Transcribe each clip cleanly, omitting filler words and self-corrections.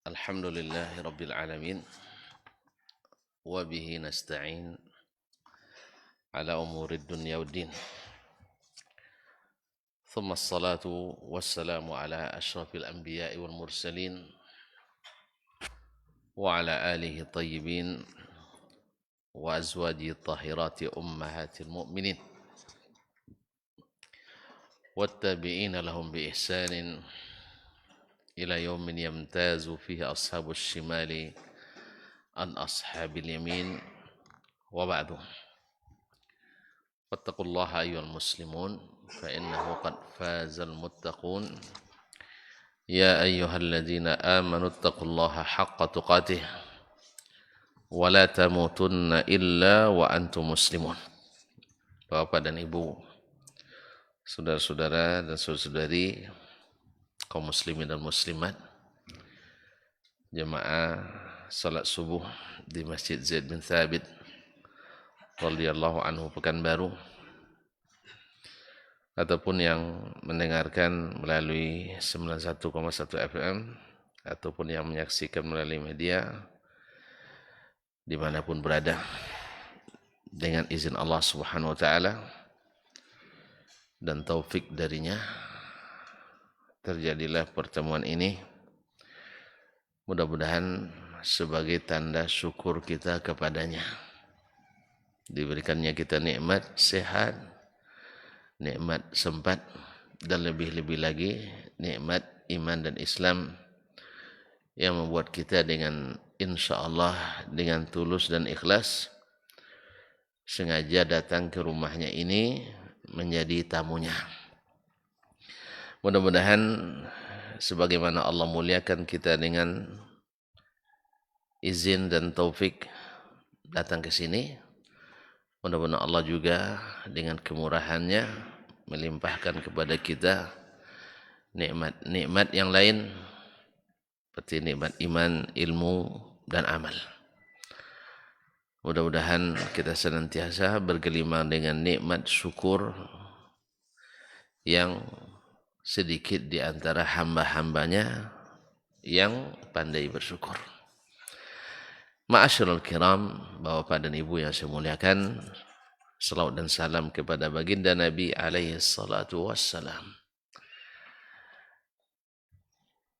Alhamdulillahi Rabbil Alamin wa bihi nasta'in ala umurid dunya waddin. Thumma assalatu wassalamu ala ashrafil anbiya'i wal mursalin wa ala alihi tayyibin wa azwajihi tahirati ummahatil mu'minin wattabi'ina lahum bi ihsanin ila yaumin yamtazu fihi ashabus shimali an ashabil yamin wa ba'du. Wattaqullaha ayyuhal muslimun fa innahu qad fazal muttaqun. Ya ayyuhalladzina amanu taqullaha haqqa tuqatih wa la tamutunna illa wa antum muslimun. Bapak dan Ibu, saudara-saudara dan saudari kaum muslimin dan muslimat, jemaah salat subuh di Masjid Zaid bin Thabit radhiyallahu anhu Pekanbaru, ataupun yang mendengarkan melalui 91,1 FM ataupun yang menyaksikan melalui media dimanapun berada, dengan izin Allah Subhanahu wa Ta'ala dan taufik darinya terjadilah pertemuan ini. Mudah-mudahan sebagai tanda syukur kita kepadanya, diberikannya kita nikmat sehat, nikmat sempat, dan lebih-lebih lagi nikmat iman dan Islam yang membuat kita dengan insya Allah dengan tulus dan ikhlas sengaja datang ke rumahnya ini menjadi tamunya. Mudah-mudahan sebagaimana Allah muliakan kita dengan izin dan taufik datang ke sini, mudah-mudahan Allah juga dengan kemurahannya melimpahkan kepada kita nikmat-nikmat yang lain seperti nikmat iman, ilmu, dan amal. Mudah-mudahan kita senantiasa bergelimang dengan nikmat syukur yang sedikit di antara hamba-hambanya yang pandai bersyukur. Ma'asyiral kiram, Bapak dan Ibu yang saya muliakan, salawat dan salam kepada baginda Nabi alaihi salatu wassalam.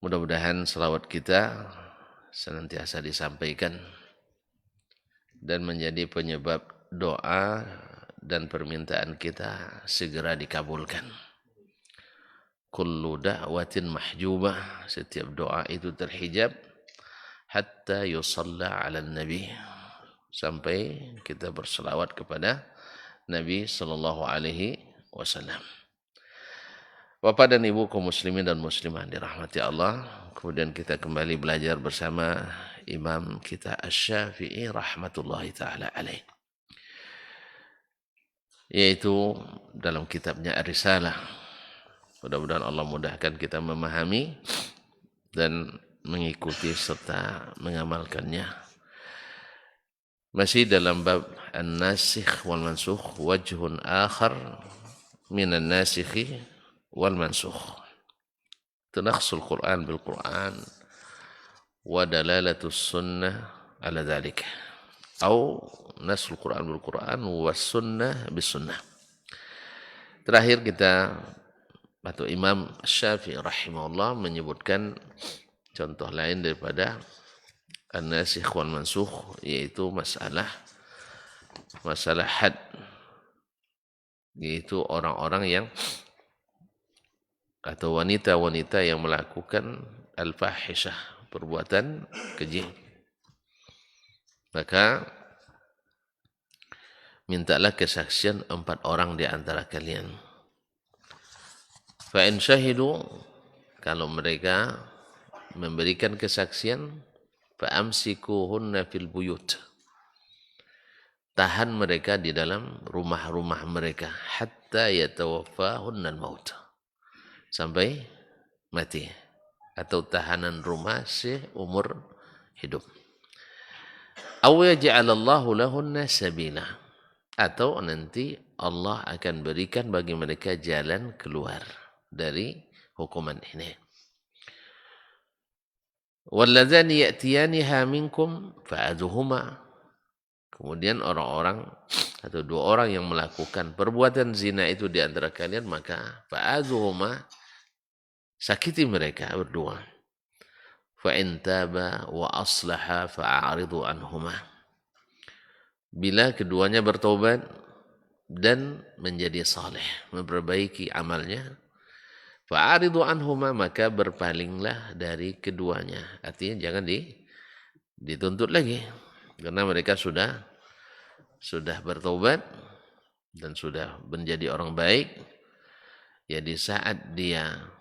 Mudah-mudahan salawat kita senantiasa disampaikan dan menjadi penyebab doa dan permintaan kita segera dikabulkan. Kullu da'watin mahjubah, setiap doa itu terhijab hatta yusalla ala nabi, sampai kita berselawat kepada Nabi sallallahu alaihi wasallam. Bapak dan Ibu kaum muslimin dan muslimah dirahmati Allah, kemudian kita kembali belajar bersama Imam kita Asy-Syafi'i rahmatullahi taala alaih, yaitu dalam kitabnya Ar-Risalah. Mudah-mudahan Allah mudahkan kita memahami dan mengikuti serta mengamalkannya. Masih dalam bab an-nasikh wal mansukh, wajhun akhar minan nasikhi wal mansukh. Tanakhsul Quran bil Quran wa dalalatus sunnah ala dhalik, atau nasul Quran bil Quran was sunnah bis sunnah. Terakhir kita atau Imam Syafi'i rahimahullah menyebutkan contoh lain daripada an-nasikh wal mansukh, yaitu masalah had, yaitu orang-orang yang atau wanita-wanita yang melakukan al-fahishah, perbuatan keji. Maka mintalah kesaksian 4 orang di antara kalian. Fa in syahidu, kalau mereka memberikan kesaksian, fa amsikuhunna fil buyut, tahan mereka di dalam rumah-rumah mereka, hatta yatawaffahunna al-maut, sampai mati, atau tahanan rumah seumur hidup. Aw yaj'alallahu lahunna sabila, atau nanti Allah akan berikan bagi mereka jalan keluar dari hukuman ini. walladzani ya'tiyaniha minkum fa'adhuhuma. Kemudian orang-orang atau dua orang yang melakukan perbuatan zina itu di antara kalian, maka fa'adhuhuma, sakiti mereka berdua. Fa in taba wa aslaha fa'aridu anhuma. Bila keduanya bertobat dan menjadi saleh, memperbaiki amalnya, fa'aridu anhuma, maka berpalinglah dari keduanya. Artinya jangan dituntut lagi, karena mereka sudah bertobat dan sudah menjadi orang baik. Ya, di saat dia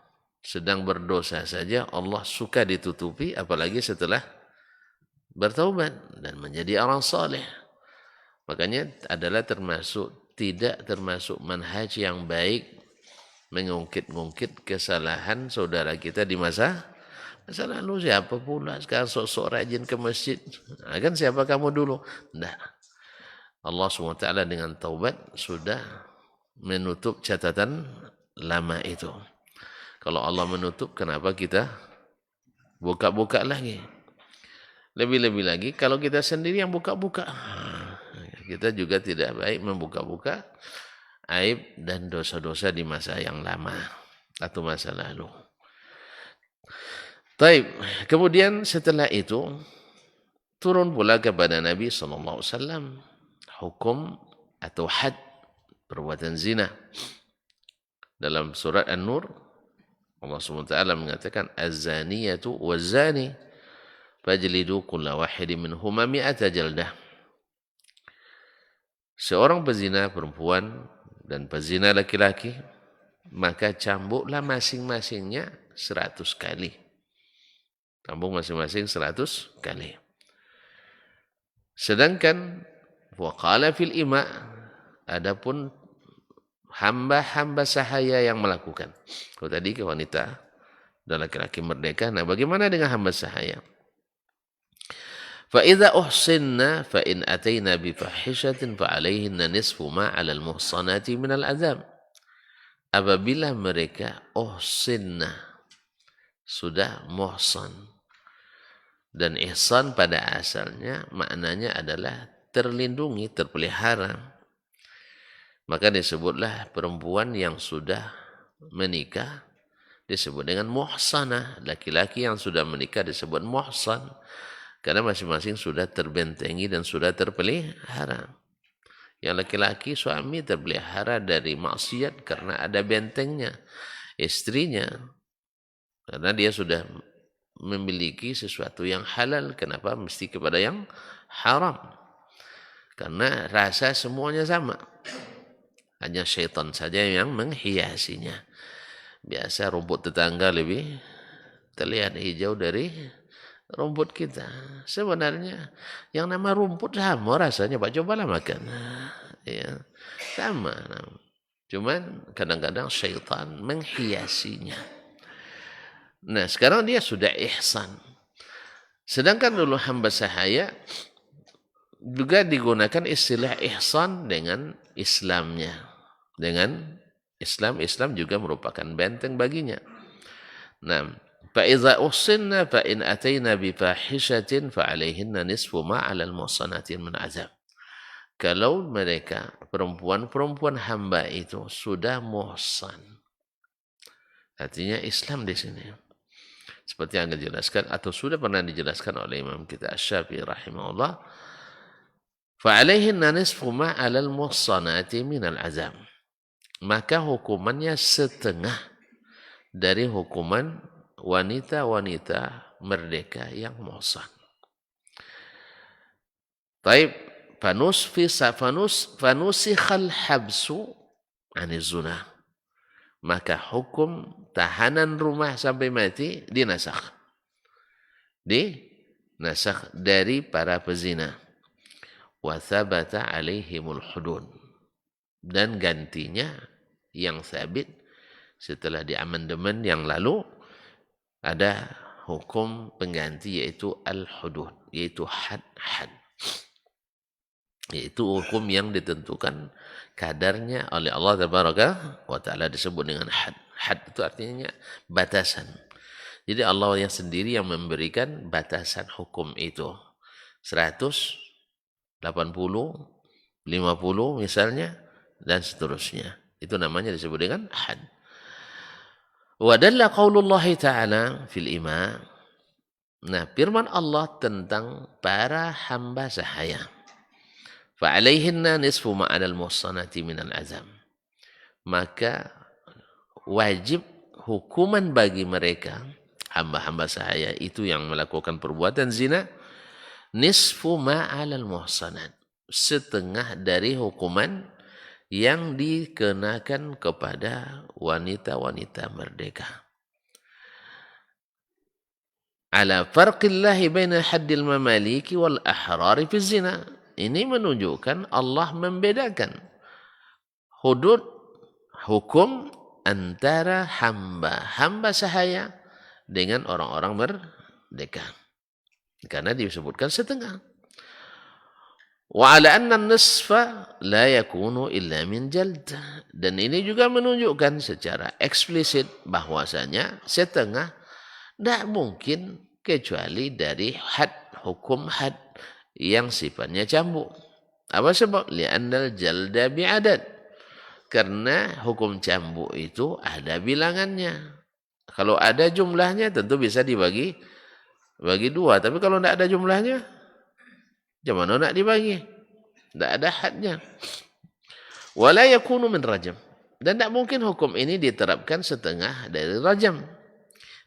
sedang berdosa saja Allah suka ditutupi, apalagi setelah bertaubat dan menjadi orang saleh. Makanya adalah tidak termasuk manhaj yang baik mengungkit-ungkit kesalahan saudara kita di masa lalu. Siapa pula sekarang sok-sok rajin ke masjid? Nah, kan siapa kamu dulu? Nah, Allah SWT dengan taubat sudah menutup catatan lama itu. Kalau Allah menutup, kenapa kita buka-buka lagi? Lebih-lebih lagi kalau kita sendiri yang buka-buka. Kita juga tidak baik membuka-buka aib dan dosa-dosa di masa yang lama atau masa lalu. Taib. Kemudian setelah itu turun pula kepada Nabi SAW hukum atau had perbuatan zina. Dalam surat An-Nur Allah SWT mengatakan az-zaniyatu waz-zani fajlidu kulla wahidin minhuma mi'ata jaldah. Seorang pezina perempuan dan pezina laki-laki, maka cambuklah masing-masingnya 100 kali. Cambuk masing-masing 100 kali. Sedangkan waqala fil ima, adapun hamba-hamba sahaya yang melakukan. Kalau tadi ke wanita dan laki-laki merdeka, nah bagaimana dengan hamba sahaya? Fa idza uhsinna fa in ataina bi fahishatin fa alaihinna nisfu ma 'alal muhsanati minal azab. Apabila mereka uhsinna, sudah muhsan, dan ihsan pada asalnya maknanya adalah terlindungi, terpelihara, maka disebutlah perempuan yang sudah menikah disebut dengan muhsanah. Laki-laki yang sudah menikah disebut muhsan, karena masing-masing sudah terbentengi dan sudah terpelihara. Yang laki-laki suami terpelihara dari maksiat karena ada bentengnya, istrinya, karena dia sudah memiliki sesuatu yang halal. Kenapa mesti kepada yang haram? Karena rasa semuanya sama, hanya syaitan saja yang menghiasinya. Biasa rumput tetangga lebih terlihat hijau dari rumput kita. Sebenarnya yang nama rumput sama rasanya, Pak, cobalah makan. Ya, sama. Cuman kadang-kadang syaitan menghiasinya. Nah, sekarang dia sudah ihsan. Sedangkan dulu hamba sahaya juga digunakan istilah ihsan dengan Islamnya. Dengan Islam juga merupakan benteng baginya. Nah, fa iza uhsinna fa in ataina bi fahishatin fa alaihinna nisfu ma 'alal muhsanati min azab. Kalau mereka perempuan hamba itu sudah muhsan, artinya Islam di sini, seperti yang dijelaskan atau sudah pernah dijelaskan oleh Imam kita Asy-Syafi'i rahimahullah, fa alaihinna nisfu ma 'alal muhsanati minal azab. Maka hukumannya setengah dari hukuman wanita-wanita merdeka yang muhsan. Taib, fanusikhal habsu aniz zina. Maka hukum tahanan rumah sampai mati dinasakh. Dinasakh dari para pezina. Wa thabata alaihimul hudud. Dan gantinya yang sabit setelah diamandemen yang lalu ada hukum pengganti, yaitu al-hudud, yaitu had-had, yaitu hukum yang ditentukan kadarnya oleh Allah Tabaraka wa Ta'ala, disebut dengan had. Had itu artinya batasan. Jadi Allah yang sendiri yang memberikan batasan hukum itu. 100, 80, 50 misalnya, dan seterusnya. Itu namanya disebut dengan had. Wa dalla qaulullah ta'ala fil ima. Nah, firman Allah tentang para hamba sahaya. Fa'alaihinna nisfu ma'anal muhsanati minal azam. Maka wajib hukuman bagi mereka, hamba-hamba sahaya itu yang melakukan perbuatan zina, nisfu ma'alal muhsanat. Setengah dari hukuman yang dikenakan kepada wanita-wanita merdeka. Ala farqillahi baina haddil mamaliki wal ahrari fi zina. Ini menunjukkan Allah membedakan hudud hukum antara hamba sahaya dengan orang-orang merdeka. Karena disebutkan setengah. Wa ala anna nisfa la yakunu illa min jald. Dan ini juga menunjukkan secara eksplisit bahwasanya setengah tidak mungkin kecuali dari hukum had yang sifatnya cambuk. Apa sebab? Li'annal jalda bi'adad. Karena hukum cambuk itu ada bilangannya. Kalau ada jumlahnya tentu bisa dibagi dua. Tapi kalau tidak ada jumlahnya, gimana nak dibagi? Tidak ada hadnya. Wala yakunu min rajam. Dan tidak mungkin hukum ini diterapkan setengah dari rajam.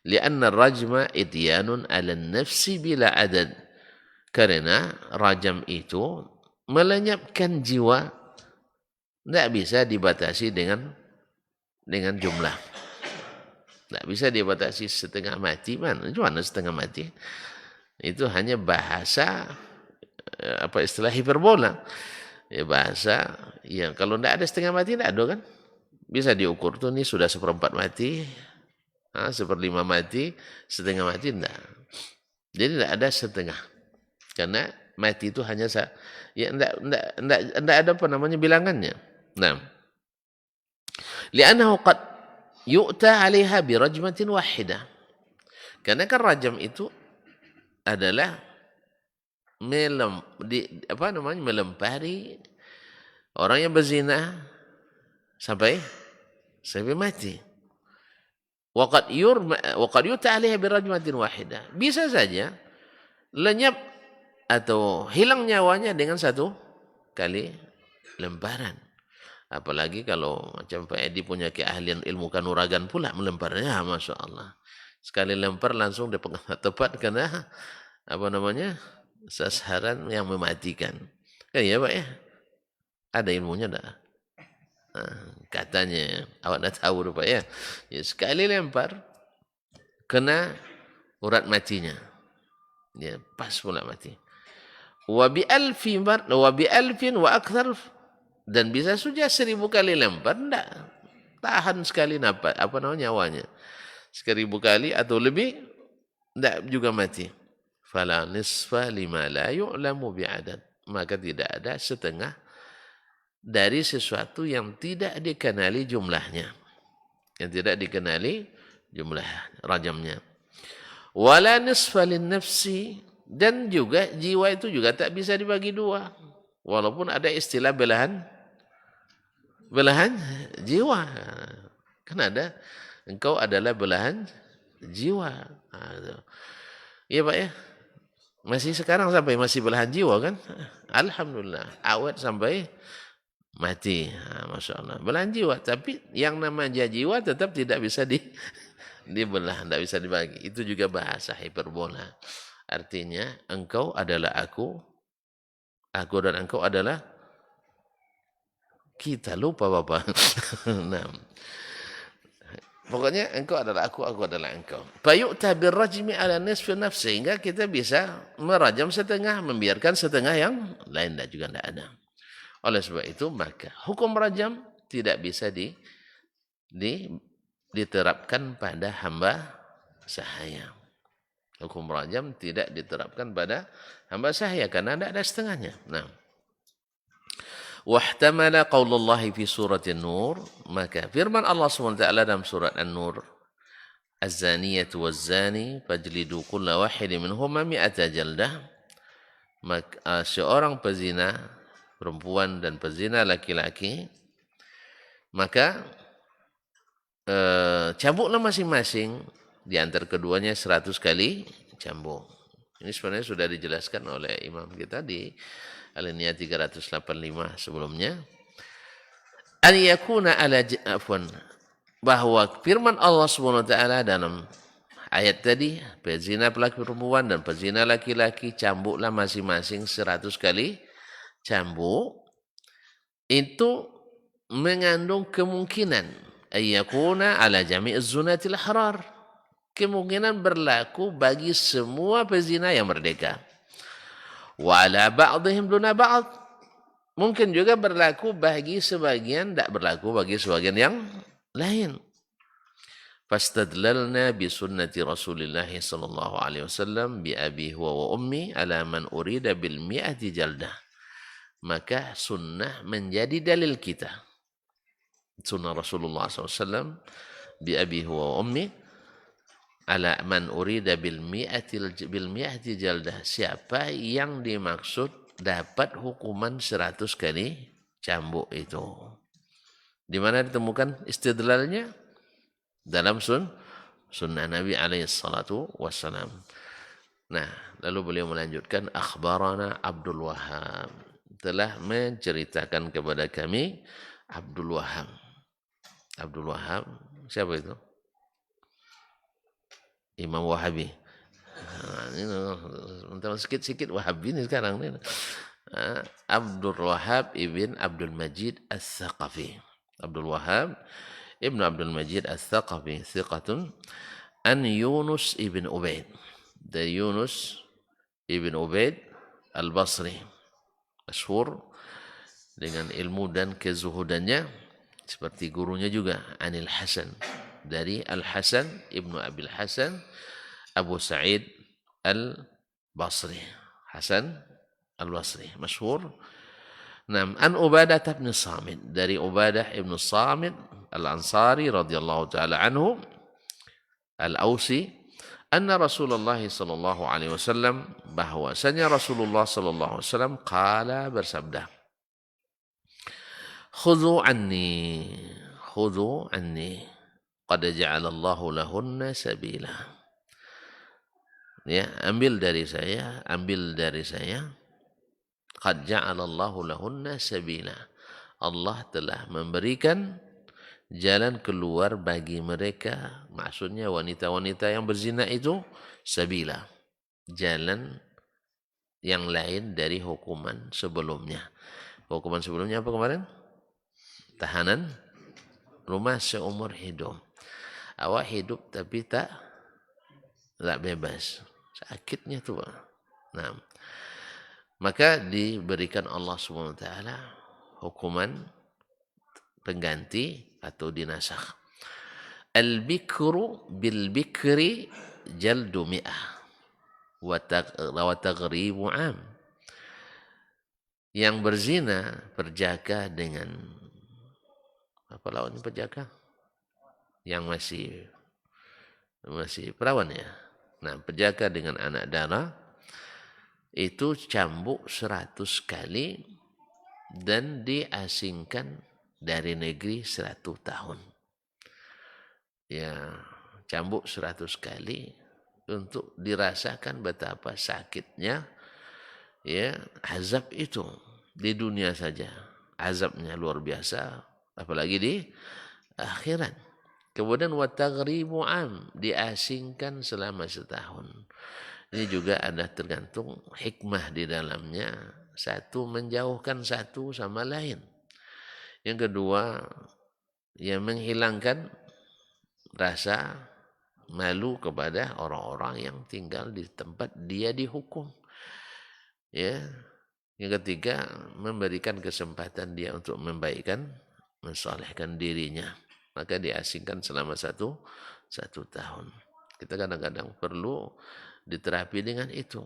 Lianna rajma ityanun ala nafsi bila adad. Karena rajam itu melenyapkan jiwa. Tidak bisa dibatasi dengan jumlah. Tidak bisa dibatasi setengah mati. Mana setengah mati? Itu hanya bahasa istilah hiperbola. Ya bahasa yang kalau tidak ada setengah mati tidak ada kan? Bisa diukur tuh ini sudah 1/4 mati, 1/5 mati, setengah mati tidak. Jadi tidak ada setengah. Karena mati itu hanya tidak ada bilangannya. Nah, li'annahu qad yu'ta 'alaiha bi rajmatin wahidah. Karena kan rajam itu adalah melempari orang yang berzina sampai mati. Wa qad yu'ta 'alaiha bi rajmatin wahidah. Bisa saja lenyap atau hilang nyawanya dengan satu kali lemparan. Apalagi kalau macam Pak Edi punya keahlian ilmu kanuragan pula melemparnya, Masya Allah. Sekali lempar langsung tepat karena sasaran yang mematikan. Kan ya Pak ya? Ada ilmunya dah. Katanya, awak dah tahu Pak ya. Sekali lempar, kena urat matinya. Ya, pas pula mati. Wa bi alfin wa akthar. Dan bisa saja 1000 kali lempar, tidak tahan sekali nyawanya. 1000 kali atau lebih, tidak juga mati. Fala nisfa lima la yu'lamu bi'adad. Maka tidak ada setengah dari sesuatu yang tidak dikenali jumlahnya. Yang tidak dikenali jumlah rajamnya. Wala nisfa lin nafsi. Dan juga jiwa itu juga tak bisa dibagi dua. Walaupun ada istilah belahan jiwa. Kan ada, engkau adalah belahan jiwa. Iya Pak ya. Masih sekarang sampai masih belahan jiwa kan? Alhamdulillah. Awet sampai mati. Masya Allah. Belahan jiwa. Tapi yang namanya jiwa tetap tidak bisa dibelah. Tidak bisa dibagi. Itu juga bahasa hiperbola. Artinya engkau adalah aku dan engkau adalah kita. Lupa Bapak. Nah. Pokoknya engkau adalah aku adalah engkau. Fayu'ta birrajmi ala nisfi nafs, sehingga kita bisa merajam setengah, membiarkan setengah yang lain juga tidak ada. Oleh sebab itu maka hukum rajam tidak bisa diterapkan pada hamba sahaya. Hukum rajam tidak diterapkan pada hamba sahaya karena tidak ada setengahnya. Nah, wahtamala qaulullah fi surat An-Nur, maka firman Allah SWT dalam surat An-Nur az-zaniyatu waz-zani fajlidu kulla wahidin minhuma mi'ata jaldah. Maka seorang pezina perempuan dan pezina laki-laki, maka cambuklah masing-masing di antara keduanya 100 kali cambuk. Ini sebenarnya sudah dijelaskan oleh imam kita di alinea 385 sebelumnya. An yakuna ala afwan, bahwa firman Allah Subhanahu wa taala dalam ayat tadi, pezina laki perempuan dan pezina laki-laki cambuklah masing-masing 100 kali cambuk, itu mengandung kemungkinan ayyakuna ala jami'iz zunatil ahrar, kemungkinan berlaku bagi semua pezina yang merdeka. Wa ala ba'dihim duna ba'd, mungkin juga berlaku bagi sebagian, tidak berlaku bagi sebagian yang lain. Fastadlalna bi sunnati Rasulillah sallallahu alaihi wasallam bi abi huwa wa ummi ala man urida bil mi'ati jaldah. Maka sunnah menjadi dalil kita. Sunnah Rasulullah SAW bi abi huwa wa ummi ala man urida bil mi'ati jaldah. Siapa yang dimaksud dapat hukuman 100 kali cambuk itu. Di mana ditemukan istidlalnya? Dalam sunnah Nabi alaihi salatu wassalam. Nah, lalu beliau melanjutkan, akhbarana Abdul Wahhab, telah menceritakan kepada kami Abdul Wahhab. Abdul Wahhab, siapa itu? Imam Wahabi. Ini sikit-sikit Wahabi ini sekarang ini. Abdul Wahhab ibn Abdul Majid As-Saqafi. Abdul Wahhab ibn Abdul Majid As-Saqafi thiqatun an Yunus ibn Ubaid. Dari Yunus ibn Ubaid Al-Basri, masyhur dengan ilmu dan kezuhudannya, seperti gurunya juga, Anil Hasan, dari Al-Hasan ibnu Abil Hasan Abu Sa'id Al-Basri, Hasan Al-Basri, masyhur. Nam an Ubadah bin Samit, dari Ubadah ibn Samit Al-Ansari radhiyallahu taala anhu Al-Ausi, anna Rasulullah sallallahu alaihi wasallam, bahwasanya Rasulullah sallallahu alaihi wasallam qala, bersabda, khudhu anni qad ja'ala Allahu lahunna sabila. Ya, ambil dari saya qad ja'ala Allahu lahunna sabila. Allah telah memberikan jalan keluar bagi mereka, maksudnya wanita-wanita yang berzina itu, sabila, jalan yang lain dari hukuman sebelumnya. Hukuman sebelumnya apa kemarin? Tahanan rumah seumur hidup. Awak hidup tapi tak bebas, sakitnya tuh. Nah, maka diberikan Allah Subhanahu wa taala hukuman pengganti atau dinasakh. Al-bikru bil bikri jaldu mi'ah wa taghribu 'am. Yang berzina perjaka dengan apa lawannya perjaka? Yang masih perawan ya. Nah, perjaka dengan anak darah itu cambuk 100 kali dan diasingkan dari negeri 100 tahun. Ya, cambuk 100 kali untuk dirasakan betapa sakitnya ya azab itu di dunia saja. Azabnya luar biasa, apalagi di akhirat. Kemudian wa taghribu 'am, diasingkan selama setahun. Ini juga ada tergantung hikmah di dalamnya. Satu, menjauhkan satu sama lain. Yang kedua, yang menghilangkan rasa malu kepada orang-orang yang tinggal di tempat dia dihukum. Ya. Yang ketiga, memberikan kesempatan dia untuk membaikkan, mensolehkan dirinya. Maka diasingkan selama satu tahun. Kita kadang-kadang perlu diterapi dengan itu.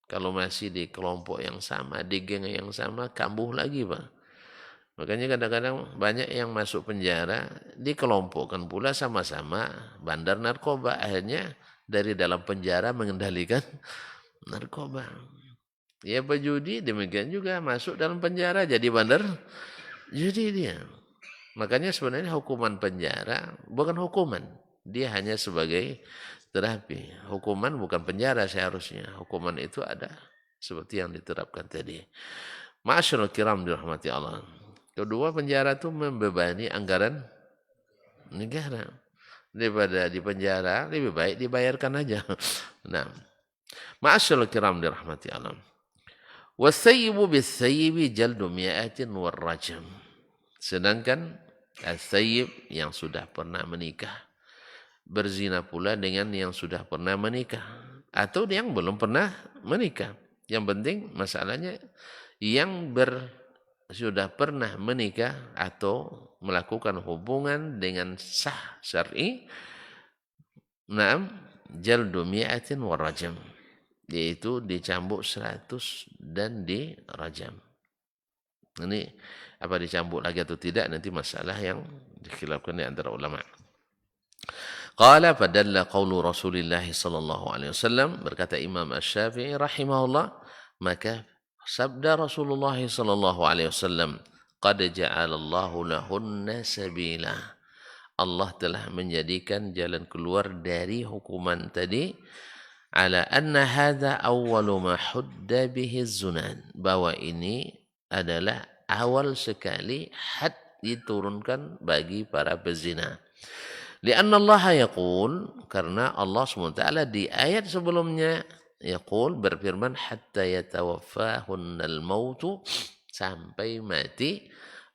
Kalau masih di kelompok yang sama, di geng yang sama, kambuh lagi, Pak. Makanya kadang-kadang banyak yang masuk penjara dikelompokkan pula sama-sama bandar narkoba. Akhirnya dari dalam penjara mengendalikan narkoba. Ya berjudi demikian juga masuk dalam penjara jadi bandar judi dia. Makanya sebenarnya hukuman penjara bukan hukuman. Dia hanya sebagai terapi. Hukuman bukan penjara seharusnya. Hukuman itu ada seperti yang diterapkan tadi. Ma'asyiral kiram dirahmati Allah. Kedua, penjara itu membebani anggaran negara. Daripada di penjara lebih baik dibayarkan aja. Nah, ma'asyiral kiram dirahmati Allah. Wasayyibu bisayyibi jaldu mi'atin warrajam. Sedangkan as-sayyib yang sudah pernah menikah berzina pula dengan yang sudah pernah menikah atau yang belum pernah menikah. Yang penting masalahnya yang sudah pernah menikah atau melakukan hubungan dengan sah syar'i, na'am, jaldu mi'atin warrajam, yaitu dicambuk 100 dan dirajam. Ini apa dicambuk lagi atau tidak nanti masalah yang dikhilafkan di antara ulama. Qala fadalla qawlu Rasulillah sallallahu alaihi wasallam, berkata Imam Asy-Syafi'i rahimahullah, maka sabda Rasulullah sallallahu alaihi wasallam, qad ja'alallahu lahunna sabila. Allah telah menjadikan jalan keluar dari hukuman tadi, ala anna hadza awwalu ma hudda bihi zunan, bahwa ini adalah awal sekali had diturunkan bagi para pezina. Lianna Allah yaqul, karena Allah SWT di ayat sebelumnya yaqul, berfirman, hatta yatawaffahunal mautu, sampai mati,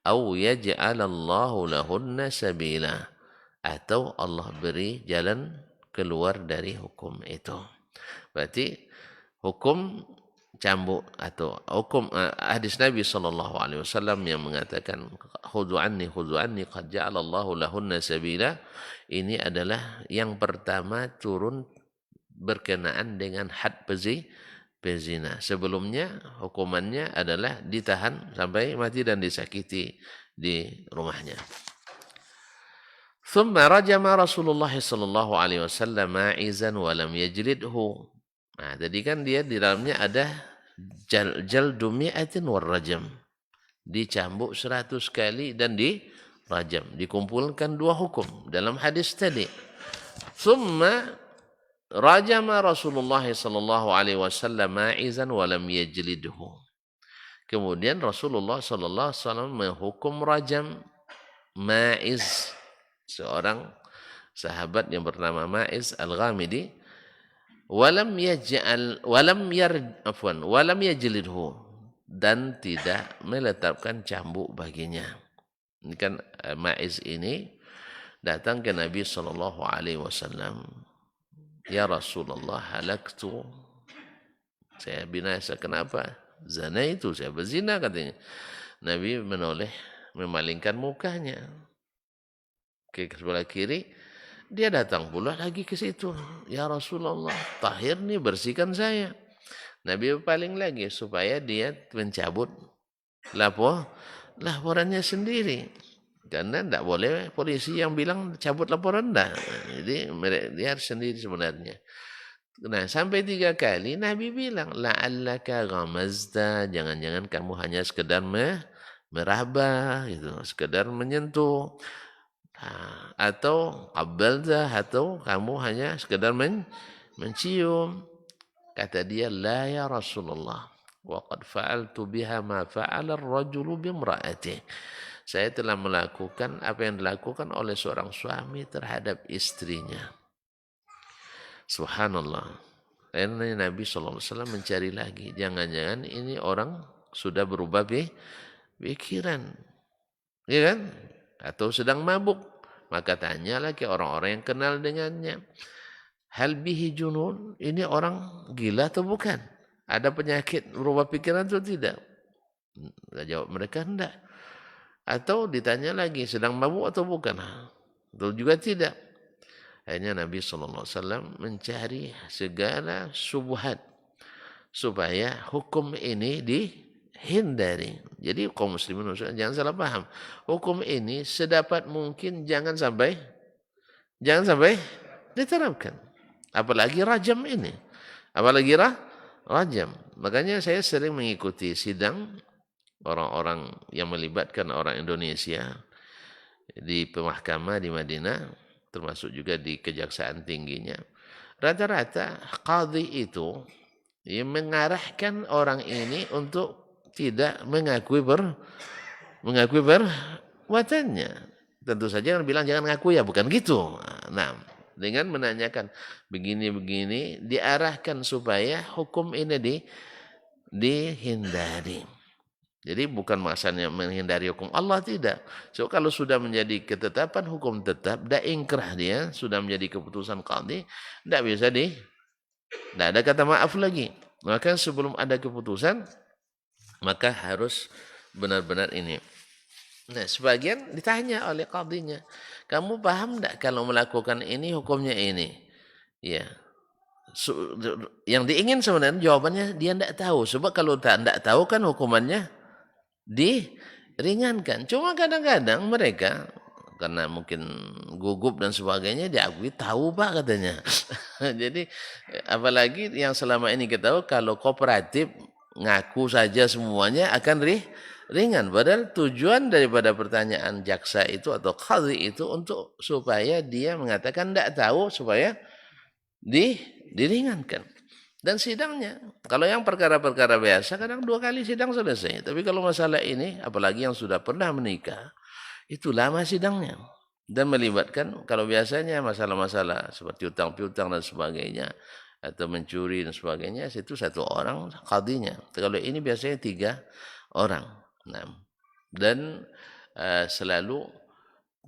au yaj'alallahu lahunna sabila, atau Allah beri jalan keluar dari hukum itu. Berarti hukum cambuk atau hukum hadis Nabi SAW yang mengatakan khudhu anni qad ja'alallahu lahunna sabila, ini adalah yang pertama turun berkenaan dengan had pezina. Sebelumnya hukumannya adalah ditahan sampai mati dan disakiti di rumahnya. Thumma rajama Rasulullah sallallahu alaihi wasallam ma'izan wa lam yajlidhu. Nah, tadi kan dia di dalamnya ada jaldu mi'atin warrajam. Dicambuk 100 kali dan dirajam. Dikumpulkan dua hukum dalam hadis tadi. Thumma rajama Rasulullah sallallahu alaihi wasallam ma'izan wa lam yajlidhu. Kemudian Rasulullah sallallahu alaihi wasallam menghukum rajam Ma'iz, seorang sahabat yang bernama Ma'iz Al-Ghamidi, walam yajlidhu, dan tidak meletakkan cambuk baginya. Ini kan Ma'iz ini datang ke Nabi sallallahu alaihi wasallam, ya Rasulullah, halaktu, saya binasa. Kenapa? Zina itu, saya berzina, katanya. Nabi menoleh, memalingkan mukanya ke sebelah kiri. Dia datang pula lagi ke situ, ya Rasulullah, tahir nih, bersihkan saya. Nabi berpaling lagi supaya dia mencabut laporannya sendiri, karena tidak boleh polisi yang bilang cabut laporan, dah. Jadi dia harus sendiri sebenarnya. Nah, sampai 3 kali Nabi bilang, la'allaka ghamazta, jangan-jangan kamu hanya sekedar meraba gitu, sekedar menyentuh, atau qabbalta, atau kamu hanya sekedar mencium. Kata dia, la ya Rasulullah, wa qad fa'altu biha ma fa'ala ar-rajulu bimra'atihi. Saya telah melakukan apa yang dilakukan oleh seorang suami terhadap istrinya. Subhanallah. Karena Nabi SAW mencari lagi, jangan-jangan ini orang sudah berubah pikiran, ya kan? Atau sedang mabuk. Maka tanya lagi orang-orang yang kenal dengannya, hal bihi junun, ini orang gila atau bukan? Ada penyakit berubah pikiran atau tidak? Jawab mereka enggak. Atau ditanya lagi, sedang mabuk atau bukan? Atau juga tidak. Akhirnya Nabi SAW mencari segala syubhat supaya hukum ini hindari. Jadi kaum muslimin jangan salah paham. Hukum ini sedapat mungkin jangan sampai diterapkan. Apalagi rajam ini. Apalagi rajam. Makanya saya sering mengikuti sidang orang-orang yang melibatkan orang Indonesia di pemahkamah di Madinah, termasuk juga di kejaksaan tingginya. Rata-rata qadhi itu mengarahkan orang ini untuk tidak mengakui perbuatannya. Tentu saja kan bilang jangan ngaku ya, bukan gitu. Nah, dengan menanyakan begini-begini diarahkan supaya hukum ini dihindari. Jadi bukan maksudnya menghindari hukum Allah, tidak. So kalau sudah menjadi ketetapan hukum tetap, dah ingkrah dia, sudah menjadi keputusan qadhi, tidak bisa tidak ada kata maaf lagi. Maka sebelum ada keputusan, maka harus benar-benar ini. Nah, sebagian ditanya oleh qadhinya, kamu paham tidak kalau melakukan ini hukumnya ini? Ya. Yang diingin sebenarnya jawabannya dia tidak tahu. Sebab kalau tidak tahu kan hukumannya diringankan. Cuma kadang-kadang mereka karena mungkin gugup dan sebagainya diakui tahu Pak katanya. Jadi apalagi yang selama ini kita tahu kalau kooperatif ngaku saja semuanya akan ringan. Padahal tujuan daripada pertanyaan jaksa itu atau qadhi itu untuk supaya dia mengatakan tidak tahu supaya diringankan. Dan sidangnya, kalau yang perkara-perkara biasa kadang 2 kali sidang selesai. Tapi kalau masalah ini, apalagi yang sudah pernah menikah, itu lama sidangnya. Dan melibatkan, kalau biasanya masalah-masalah seperti utang piutang dan sebagainya, atau mencuri dan sebagainya, itu 1 orang qadhinya. Kalau ini biasanya 3 orang. Nah, dan selalu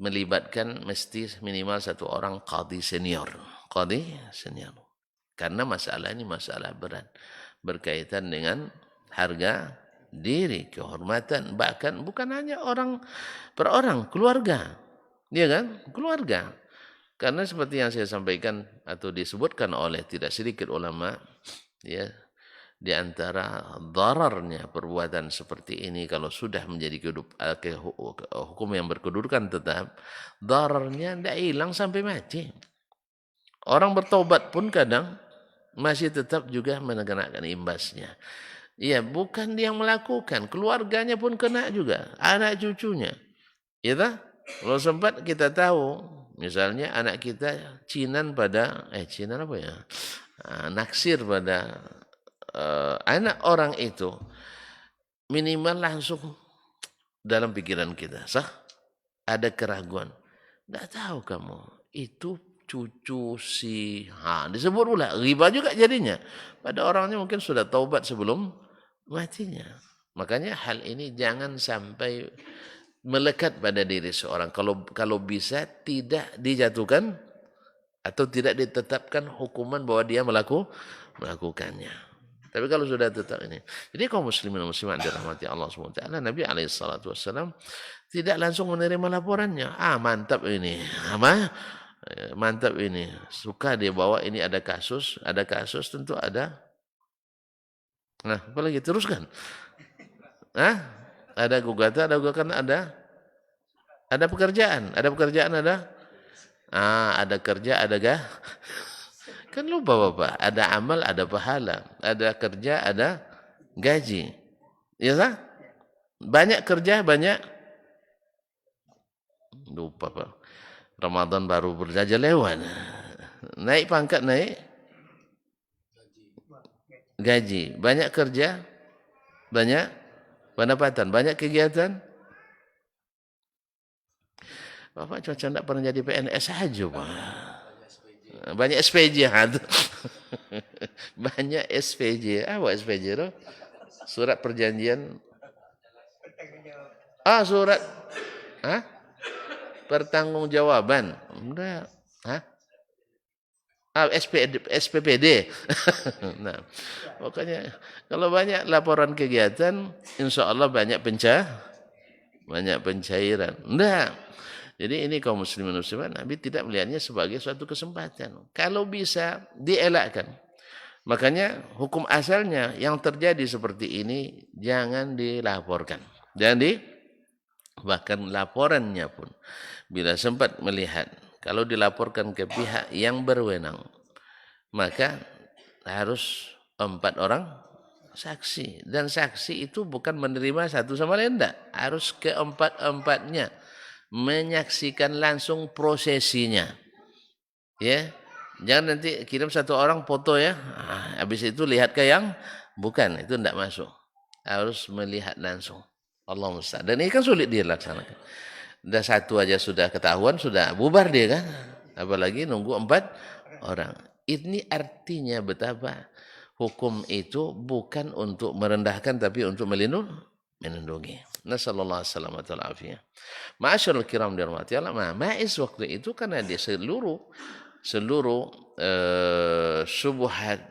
melibatkan mesti minimal 1 orang qadhi senior. Qadhi senior. Karena masalah ini masalah berat. Berkaitan dengan harga diri, kehormatan. Bahkan bukan hanya orang per orang, keluarga. Iya kan? Keluarga. Karena seperti yang saya sampaikan atau disebutkan oleh tidak sedikit ulama, ya, di antara dararnya perbuatan seperti ini kalau sudah menjadi hukum yang berkedudukan tetap, dararnya tidak hilang sampai mati. Orang bertobat pun kadang masih tetap juga mengenakan imbasnya. Iya, bukan dia yang melakukan, keluarganya pun kena juga, anak cucunya. Ya tak? Kalau sempat kita tahu, misalnya anak kita cinan apa ya? Naksir pada anak orang itu, minimal langsung dalam pikiran kita, ada keraguan. Tidak tahu kamu, itu cucu si disebut pula riba juga jadinya. Pada orangnya mungkin sudah taubat sebelum matinya. Makanya hal ini jangan sampai melekat pada diri seorang. Kalau bisa tidak dijatuhkan atau tidak ditetapkan hukuman bahwa dia melakukannya. Tapi kalau sudah tetap ini. Jadi kaum muslimin dan muslimat dirahmati Allah SWT, Nabi SAW tidak langsung menerima laporannya. Mantap ini. Mantap ini. Suka dia bawa ini ada kasus tentu ada. Nah, apalagi teruskan. Ada gugatan, ada pekerjaan, ada kerja, ada kan lupa Bapak, ada amal, ada pahala, ada kerja, ada gaji. Ya kan? Banyak kerja, banyak lupa Pak. Ramadan baru berjaja lewat. Naik pangkat, naik gaji. Banyak kerja, banyak pendapatan, banyak kegiatan. Bapak cuaca tidak pernah jadi PNS saja Pak. Banyak SPJ. Banyak SPJ. Apa SPJ itu? Surat perjanjian. Surat. Pertanggungjawaban. Enggak. SPPD. Nah, pokoknya kalau banyak laporan kegiatan, insya Allah banyak pencairan. Enggak. Jadi ini kaum muslimin muslimat, Nabi tidak melihatnya sebagai suatu kesempatan. Kalau bisa dielakkan. Makanya hukum asalnya yang terjadi seperti ini jangan dilaporkan. Bahkan laporannya pun bila sempat melihat kalau dilaporkan ke pihak yang berwenang, maka harus 4 orang saksi, dan saksi itu bukan menerima satu sama lain, tidak, harus keempat-empatnya menyaksikan langsung prosesinya, ya. Jangan nanti kirim satu orang foto ya, habis itu lihat ke yang bukan, itu tidak masuk, harus melihat langsung. Allah musta'an. Dan ini kan sulit dia laksanakan. Udah satu aja sudah ketahuan, sudah bubar dia kan, apalagi nunggu 4 orang. Ini artinya betapa hukum itu bukan untuk merendahkan tapi untuk melindungi. Nasallallahu alaihi wasallam. Ma'asyiral kiram dirahmati Allah. Maiz waktu itu karena dia seluruh syubhat,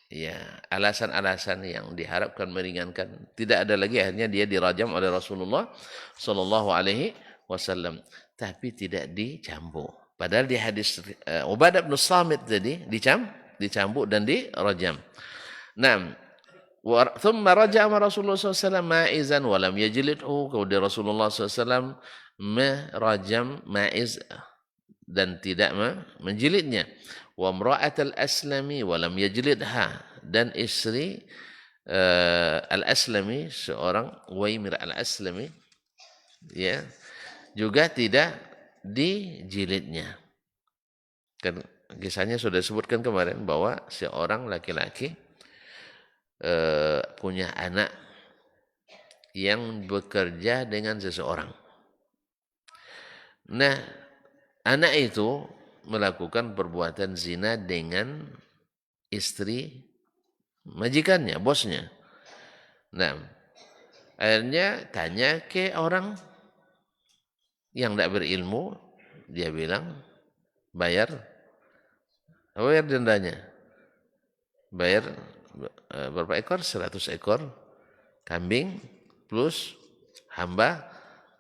ya, alasan-alasan yang diharapkan meringankan tidak ada lagi, akhirnya dia dirajam oleh Rasulullah sallallahu alaihi wasallam, tapi tidak dicambuk. Padahal di hadis Ubadah bin Samit tadi dicambuk dan dirajam. Naam. Thumma raja'a Rasulullah SAW ma'izan wa lam yajlidhu. Kemudian Rasulullah SAW merajam Ma'iz dan tidak menjilidnya. Wa imra'atal aslami wa lam yajlidha, dan istri al-aslami, seorang Waimir al-Aslami, ya, juga tidak dijilidnya. Kan kisahnya sudah disebutkan kemarin bahwa seorang laki-laki punya anak yang bekerja dengan seseorang. Nah, anak itu melakukan perbuatan zina dengan istri majikannya, bosnya. Nah, akhirnya tanya ke orang yang tidak berilmu, dia bilang bayar dendanya. Bayar berapa ekor? 100 ekor kambing plus hamba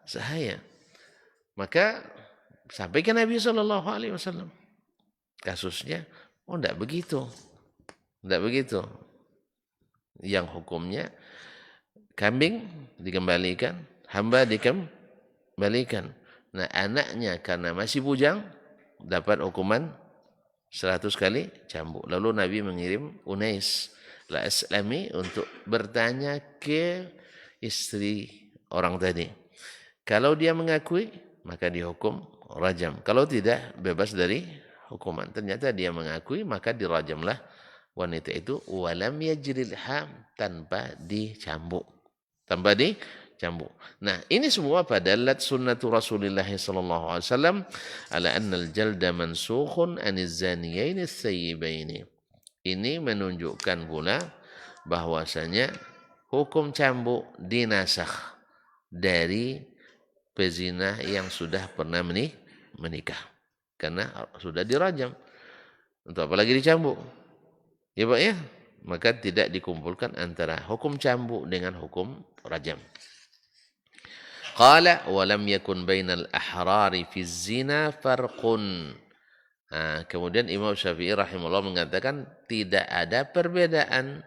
sahaya. Maka sampai ke Nabi Shallallahu Alaihi Wasallam kasusnya, tidak begitu, yang hukumnya kambing dikembalikan, hamba dikembalikan. Nah, anaknya karena masih bujang dapat hukuman 100 kali cambuk. Lalu Nabi mengirim Unais al-Aslami untuk bertanya ke istri orang tadi. Kalau dia mengakui, maka dihukum rajam. Kalau tidak, bebas dari hukuman. Ternyata dia mengakui, maka dirajamlah wanita itu walam yajrilha, tanpa dicambuk. Nah, ini semua padalat sunnatu Rasulullah sallallahu alaihi wasallam ala annal jalda mansukhun aniz zaniyaini tsayyibaini. Ini menunjukkan pula bahwasanya hukum cambuk dinasakh dari pezina yang sudah pernah menikah, karena sudah dirajam. Untuk apa lagi dicambuk? Ya Pak ya? Maka tidak dikumpulkan antara hukum cambuk dengan hukum rajam. Qala wa lam yakun bainal ahrari fi zina farqun. Kemudian Imam Syafi'i rahimahullah mengatakan tidak ada perbedaan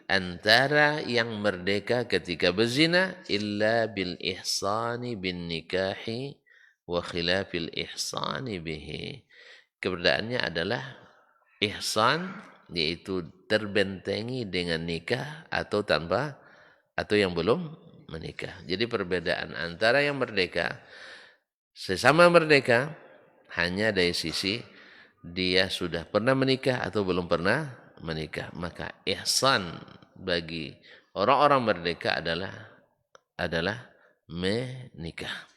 antara yang merdeka ketika berzina illa bil ihsani bin nikahi wa khilafil ihsani bihi. Keberbedaannya adalah ihsan, yaitu terbentengi dengan nikah atau tanpa, atau yang belum menikah. Jadi perbedaan antara yang merdeka, sesama merdeka, hanya dari sisi dia sudah pernah menikah atau belum pernah menikah. Maka ihsan bagi orang-orang merdeka adalah menikah.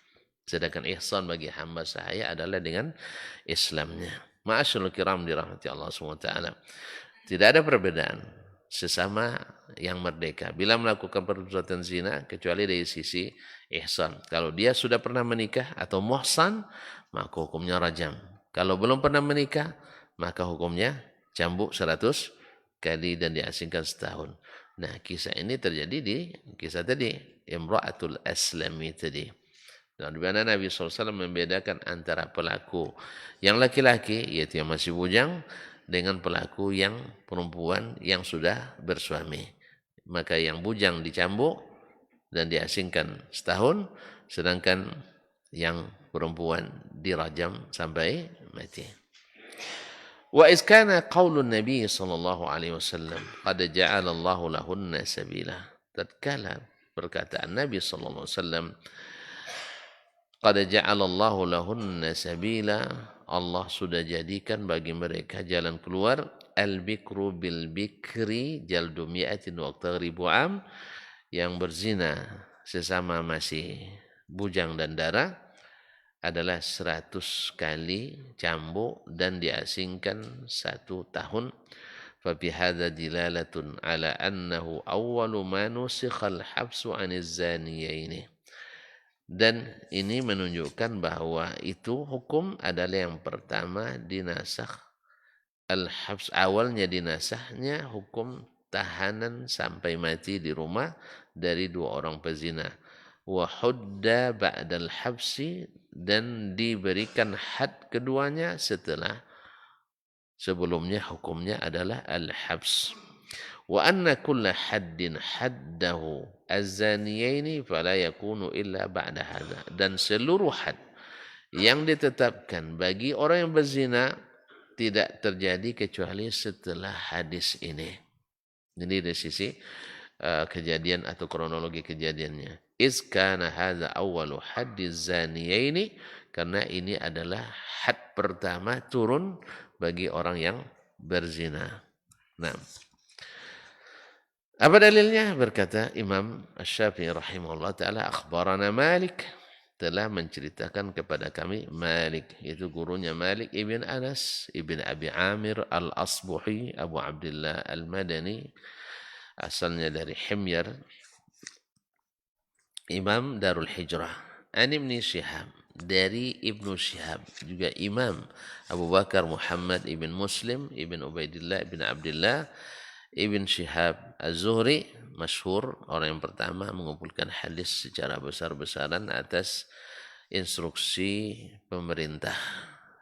Sedangkan ihsan bagi hamba sahaya adalah dengan Islamnya. Ma'asyiral kiram dirahmati Allah SWT. Tidak ada perbedaan sesama yang merdeka bila melakukan perbuatan zina kecuali dari sisi ihsan. Kalau dia sudah pernah menikah atau muhsan, maka hukumnya rajam. Kalau belum pernah menikah, maka hukumnya cambuk 100 kali dan diasingkan setahun. Nah, kisah ini terjadi di kisah tadi, Imra'atul Aslami tadi. Nah, di mana Nabi SAW membedakan antara pelaku yang laki-laki, yaitu yang masih bujang, dengan pelaku yang perempuan yang sudah bersuami. Maka yang bujang dicambuk dan diasingkan setahun, sedangkan yang perempuan dirajam sampai mati. Wa iskana qaulun Nabi sallallahu alaihi wasallam qad ja'ala Allahu lahunna sabila. Tatkala perkataan Nabi sallallahu alaihi wasallam qad ja'ala Allahu lahunna sabila, Allah sudah jadikan bagi mereka jalan keluar. Al-bikru bil bikri jaldu mi'atin wa tagribu am, yang berzina sesama masih bujang dan dara adalah 100 kali cambuk dan diasingkan 1 tahun. Fa bi hadza dilalatun ala annahu awwalu ma nusikha al-habsu 'aniz zaniyaini. Dan ini menunjukkan bahwa itu hukum adalah yang pertama dinasakh al-habs, awalnya dinasahnya hukum tahanan sampai mati di rumah dari 2 orang pezina. Wa hudda ba'dal habsi, dan diberikan had keduanya setelah sebelumnya hukumnya adalah al-habs. Wa anna kulla haddin haddahu az-zaniyaini fala yakunu illa ba'da hadha, dan seluruh had yang ditetapkan bagi orang yang berzina tidak terjadi kecuali setelah hadis ini. Jadi dari sisi kejadian atau kronologi kejadiannya. Iz kana hadza awwalu haddiz zaniyaini, karena ini adalah had pertama turun bagi orang yang berzina. Nah, apa dalilnya? Berkata Imam Asy-Syafi'i rahimahullah taala, akhbarana Malik, telah menceritakan kepada kami Malik, itu gurunya Malik ibn Anas ibn Abi Amir al-Asbuhi Abu Abdullah al-Madani, asalnya dari Himyar, Imam Darul Hijrah. An Ibn Syihab, dari Ibnu Syihab juga Imam Abu Bakar Muhammad ibn Muslim ibn Ubaidillah ibn Abdullah ibn Syihab Az-Zuhri, masyhur orang yang pertama mengumpulkan hadis secara besar-besaran atas instruksi pemerintah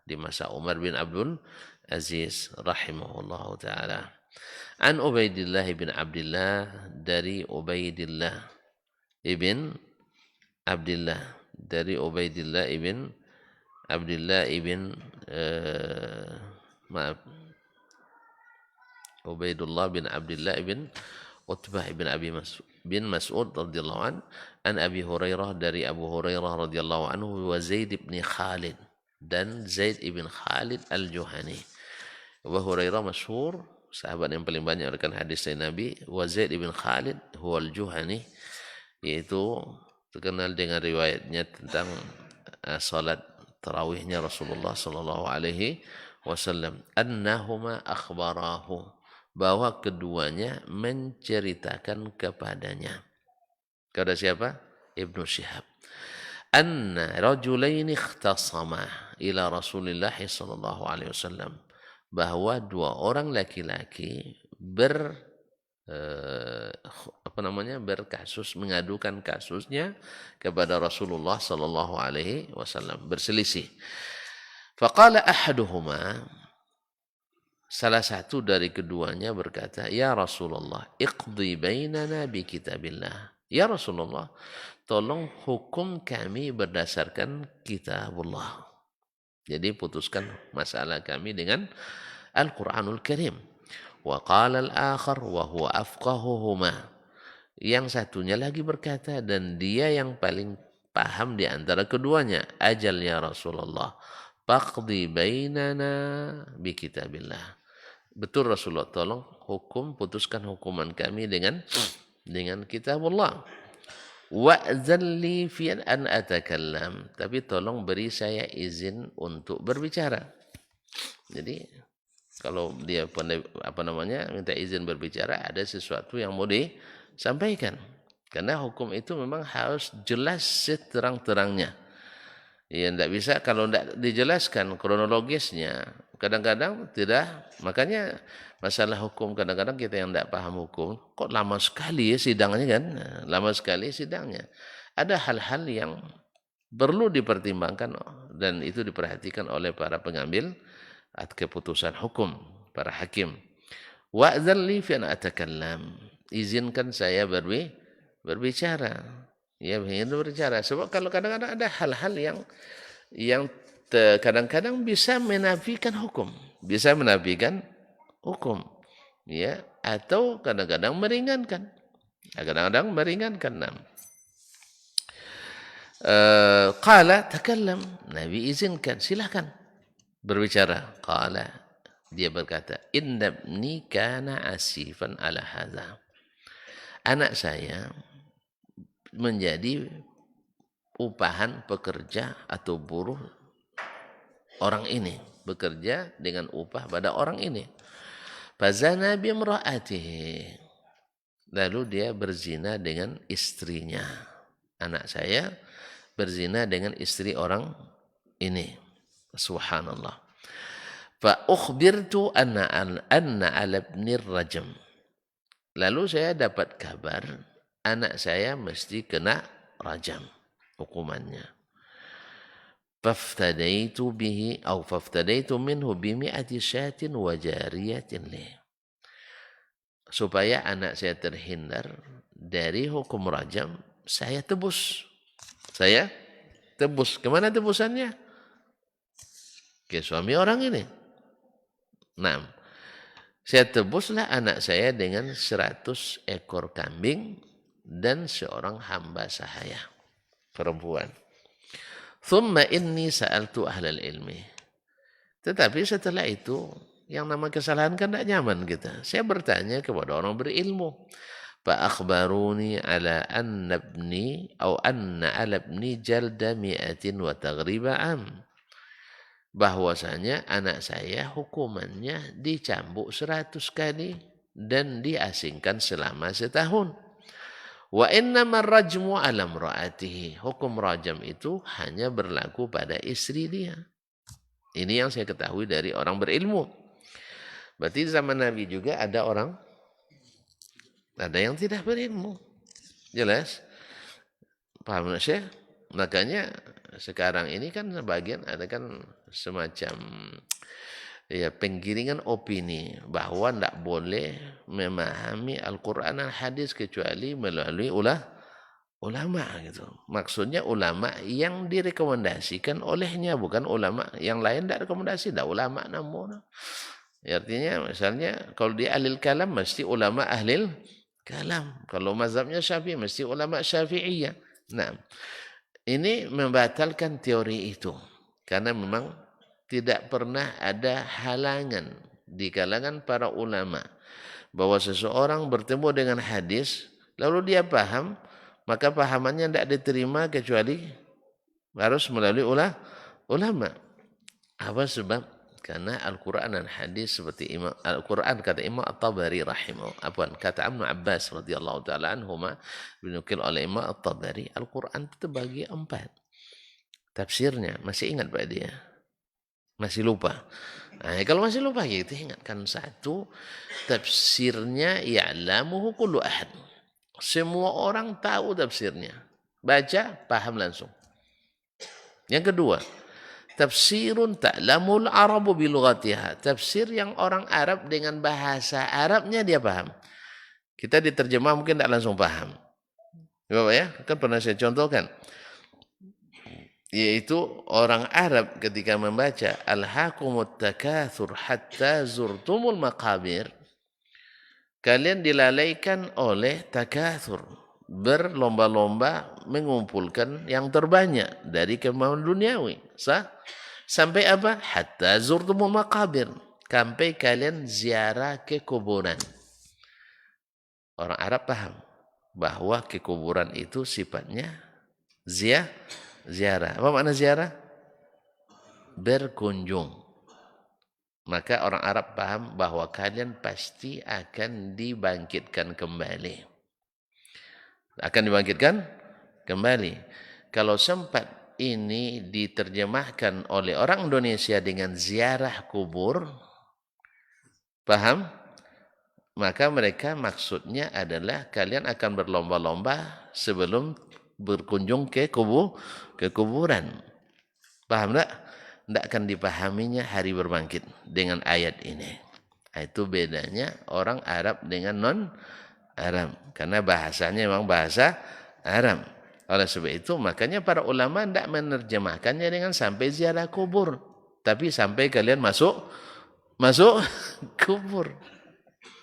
di masa Umar bin Abdul Aziz rahimahullahu taala. An Ubaidillah ibn Abdullah, dari Ubaidillah ibn Abdullah, dari Ubaidillah ibn Abdullah ibn Ubaidullah bin Abdullah ibn Utbah ibn Abi bin Mas'ud radhiyallahu an Abi Hurairah, dari Abu Hurairah radhiyallahu anhu, wa Zaid ibn Khalid, dan Zaid ibn Khalid al-Juhani. Abu Hurairah masyhur, sahabat yang paling banyak menerangkan hadis dari Nabi. Wa Zaid ibn Khalid huwa al-Juhani, yaitu terkenal dengan riwayatnya tentang salat tarawihnya Rasulullah sallallahu alaihi wasallam. Annahuma akhbarahu, bahwa keduanya menceritakan kepadanya. Kepada siapa? Ibnu Syihab. Anna rajulaini ikhtasama ila Rasulillah sallallahu alaihi wasallam, bahwa 2 orang laki-laki berkasus, mengadukan kasusnya kepada Rasulullah sallallahu alaihi wasallam, berselisih. Faqala ahaduhuma, salah satu dari keduanya berkata, ya Rasulullah, iqdi bainana bi kitabillah. Ya Rasulullah, tolong hukum kami berdasarkan kitabullah. Jadi putuskan masalah kami dengan Al-Quranul Karim. Wa qala al-akhar wa huwa afqahuhuma. Yang satunya lagi berkata, dan dia yang paling paham di antara keduanya, ajal ya Rasulullah, faqdi bainana bi kitabillah. Betul Rasulullah, tolong putuskan hukuman kami dengan kitabullah. Wa'zan li fi an atakallam, tapi tolong beri saya izin untuk berbicara. Jadi kalau dia minta izin berbicara, ada sesuatu yang mau disampaikan. Karena hukum itu memang harus jelas seterang-terangnya. Ya, tidak bisa kalau tidak dijelaskan kronologisnya. Kadang-kadang tidak, makanya masalah hukum kadang-kadang kita yang tidak paham hukum, kok lama sekali ya sidangnya kan? Lama sekali sidangnya. Ada hal-hal yang perlu dipertimbangkan dan itu diperhatikan oleh para pengambil keputusan hukum. para hakim. Wa'dzan li fi an atakallam. Izinkan saya berbicara. Ya, ingin berbicara. Sebab kalau kadang-kadang ada hal-hal yang kadang-kadang bisa menafikan hukum, bisa menafikan hukum, ya, atau kadang-kadang meringankan, kadang-kadang meringankan. Qala takallam, Nabi izinkan, silakan berbicara. Qala, dia berkata, inna ibni kana asifan ala hadza. Anak saya menjadi upahan pekerja atau buruh orang ini, bekerja dengan upah pada orang ini. Fazana bimra'atihi, lalu dia berzina dengan istrinya. Anak saya berzina dengan istri orang ini. Subhanallah. Fa ukhbirtu anna ala ibni rajam. Lalu saya dapat kabar anak saya mesti kena rajam hukumannya. Faftadaitu bihi atau faftadaitu minhu bimi'ati syatin wa jariyatin li. Supaya anak saya terhindar dari hukum rajam, saya tebus. Saya tebus. Kemana tebusannya? Ke suami orang ini. Nah, saya tebuslah anak saya dengan 100 ekor kambing dan seorang hamba sahaya perempuan. Thumma inni sa'altu ahlal ilmi. Tetapi setelah itu, yang nama kesalahan kan tidak nyaman kita. Saya bertanya kepada orang berilmu. Fa'akhbaruni ala anna ibni atau anna ala ibni jalda mi'atin wa taghriba am. Bahwasanya anak saya hukumannya dicambuk 100 kali dan diasingkan selama setahun. Wa innama rajmu ala imra'atihi. Hukum rajam itu hanya berlaku pada istri dia. Ini yang saya ketahui dari orang berilmu. Berarti zaman Nabi juga ada yang tidak berilmu. Jelas? Paham Syekh? Makanya sekarang ini kan sebagian ada kan semacam ya penggiringan opini bahwa tidak boleh memahami Al-Quran dan hadis kecuali melalui ulama gitu. Maksudnya ulama yang direkomendasikan olehnya, bukan ulama yang lain tidak rekomendasi, tidak ulama namun. Artinya misalnya kalau dia ahlil kalam mesti ulama ahlil kalam. Kalau mazhabnya Syafi'i mesti ulama Syafi'iyah. Nah, ini membatalkan teori itu karena memang tidak pernah ada halangan di kalangan para ulama bahwa seseorang bertemu dengan hadis lalu dia paham, maka pahamannya tidak diterima kecuali harus melalui ulama. Apa sebab? Karena Al-Quran dan hadis seperti Al-Quran kata Imam At-Tabari kata Ibnu Abbas radhiyallahu taala anhuma, dinukil oleh Imam At-Tabari, Al-Quran itu terbagi 4 tafsirnya. Masih ingat Pak dia? Masih lupa? Nah, kalau masih lupa kita ingatkan satu, tafsirnya ya'lamuhu kullu ahad. Semua orang tahu tafsirnya. Baca, paham langsung. Yang kedua, tafsirun ta'lamul arabu bilughatiha. Tafsir yang orang Arab dengan bahasa Arabnya dia paham. Kita diterjemah mungkin tidak langsung paham. Bapak ya, kan pernah saya contohkan. Yaitu orang Arab ketika membaca Alhaakumut takatsur hatta zurtumul maqabir. Kalian dilalaikan oleh takatsur, berlomba-lomba mengumpulkan yang terbanyak dari kemauan duniawi. Sampai apa? Hatta zurtumul maqabir. Sampai kalian ziarah ke kuburan. Orang Arab paham bahwa ke kuburan itu sifatnya ziarah. Apa makna ziarah? Berkunjung. Maka orang Arab paham bahwa kalian pasti akan dibangkitkan kembali. Akan dibangkitkan kembali. Kalau sempat ini diterjemahkan oleh orang Indonesia dengan ziarah kubur, paham? Maka mereka maksudnya adalah kalian akan berlomba-lomba sebelum berkunjung ke kuburan. Paham tak? Tidak akan dipahaminya hari berbangkit dengan ayat ini. Itu bedanya orang Arab dengan non-Arab. Karena bahasanya memang bahasa Arab. Oleh sebab itu, makanya para ulama tidak menerjemahkannya dengan sampai ziarah kubur. Tapi sampai kalian masuk kubur.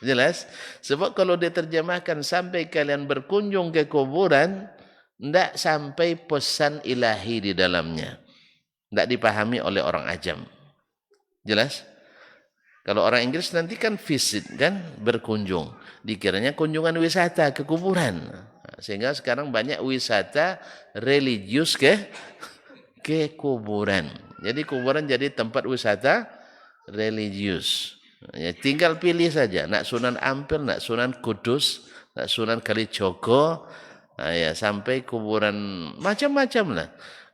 Jelas? Sebab kalau diterjemahkan sampai kalian berkunjung ke kuburan, tidak sampai pesan ilahi di dalamnya. Tidak dipahami oleh orang ajam. Jelas? Kalau orang Inggris nanti kan visit, kan berkunjung. Dikiranya kunjungan wisata ke kuburan. Sehingga sekarang banyak wisata religius ke kuburan. Jadi kuburan jadi tempat wisata religius. Ya, tinggal pilih saja. Nak Sunan Ampel, nak Sunan Kudus, nak Sunan Kalijogo, ya, sampai kuburan macam-macam lah.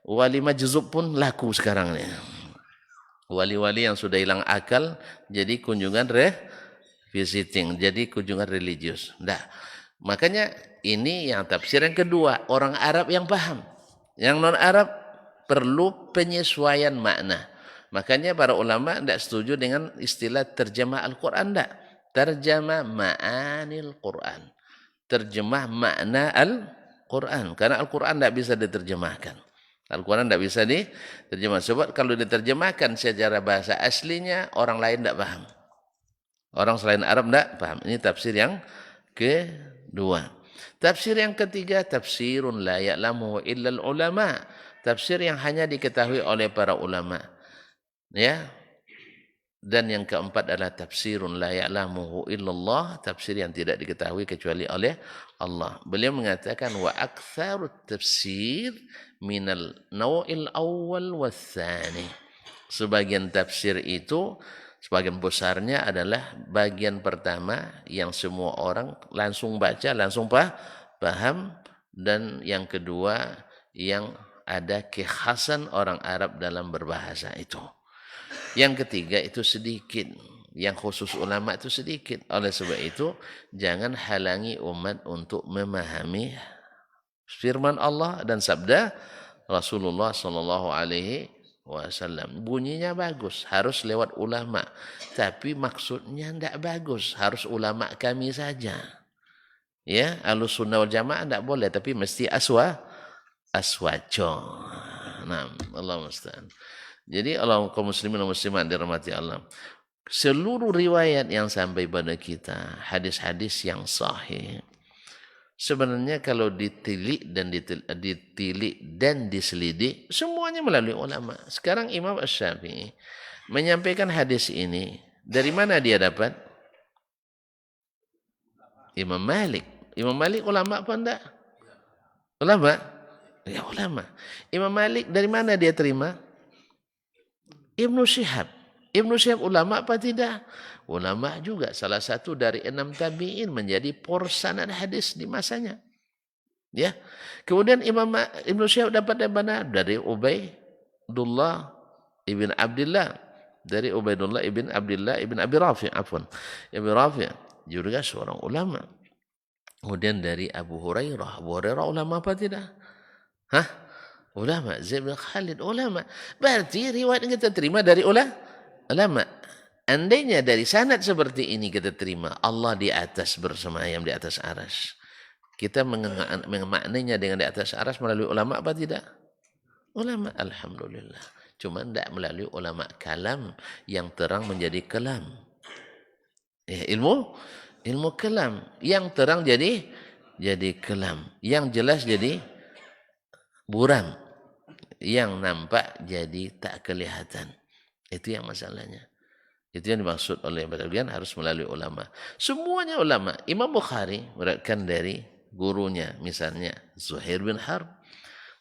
Wali Majzub pun laku sekarang nih. Wali-wali yang sudah hilang akal jadi kunjungan visiting, jadi kunjungan religius. Nah, makanya ini yang tafsir yang kedua, orang Arab yang paham. Yang non-Arab perlu penyesuaian makna. Makanya para ulama tidak setuju dengan istilah terjemah Al-Quran, tidak. Terjemah ma'anil Quran. Terjemah makna Al-Quran. Karena Al-Quran tidak bisa diterjemahkan. Al-Quran tidak bisa diterjemahkan. Sebab kalau diterjemahkan secara bahasa aslinya, orang lain tidak paham. Orang selain Arab tidak paham. Ini tafsir yang kedua. Tafsir yang ketiga, tafsirun la ya'lamuhu illal ulama. Tafsir yang hanya diketahui oleh para ulama. Ya. Dan yang keempat adalah tafsirun la ya'lamuhu illallah, tafsir yang tidak diketahui kecuali oleh Allah. Beliau mengatakan wa aktsarut tafsir minal naw'il awal watsani. Sebagian tafsir itu, sebagian besarnya adalah bagian pertama yang semua orang langsung baca, langsung paham, dan yang kedua yang ada kekhasan orang Arab dalam berbahasa itu. Yang ketiga itu sedikit, yang khusus ulama itu sedikit. Oleh sebab itu, jangan halangi umat untuk memahami firman Allah dan sabda Rasulullah sallallahu alaihi wasallam. Bunyinya bagus, harus lewat ulama. Tapi maksudnya tidak bagus, harus ulama kami saja. Ya, Ahlus Sunnah wal Jamaah tidak boleh, tapi mesti aswajo. Nah, Allah musta'an. Jadi Allah kaum muslimin dan muslimat dirahmati Allah. Seluruh riwayat yang sampai pada kita, hadis-hadis yang sahih, sebenarnya kalau ditilik dan diselidik, semuanya melalui ulama. Sekarang Imam Asy-Syafi'i menyampaikan hadis ini, dari mana dia dapat? Imam Malik. Imam Malik ulama apa enggak? Ulama? Ya ulama. Imam Malik dari mana dia terima? Ibnu Syihab. Ibnu Syihab ulama apa tidak? Ulama juga. Salah satu dari 6 tabi'in menjadi porsanad hadis di masanya. Ya. Kemudian Ibnu Syihab dapat dari mana? Dari Ubaidullah ibn Abdullah. Dari Ubaidullah ibn Abdullah ibn Abi Rafi'. Ibn Rafi' juga seorang ulama. Kemudian dari Abu Hurairah. Abu Hurairah ulama apa tidak? Hah? Ulama. Zaid bin Khalid ulama. Berarti riwayat yang kita terima dari ulama. Andainya dari sanad seperti ini kita terima, Allah di atas bersemayam di atas aras. Kita mengemaknainya dengan di atas aras melalui ulama apa tidak? Ulama. Alhamdulillah. Cuma tidak melalui ulama kalam yang terang menjadi kelam. Ya, ilmu kelam yang terang jadi kelam, yang jelas jadi buram, yang nampak jadi tak kelihatan. Itu yang masalahnya. Itu yang dimaksud oleh bagian harus melalui ulama. Semuanya ulama. Imam Bukhari meriwayatkan dari gurunya, misalnya Zuhair bin Harb.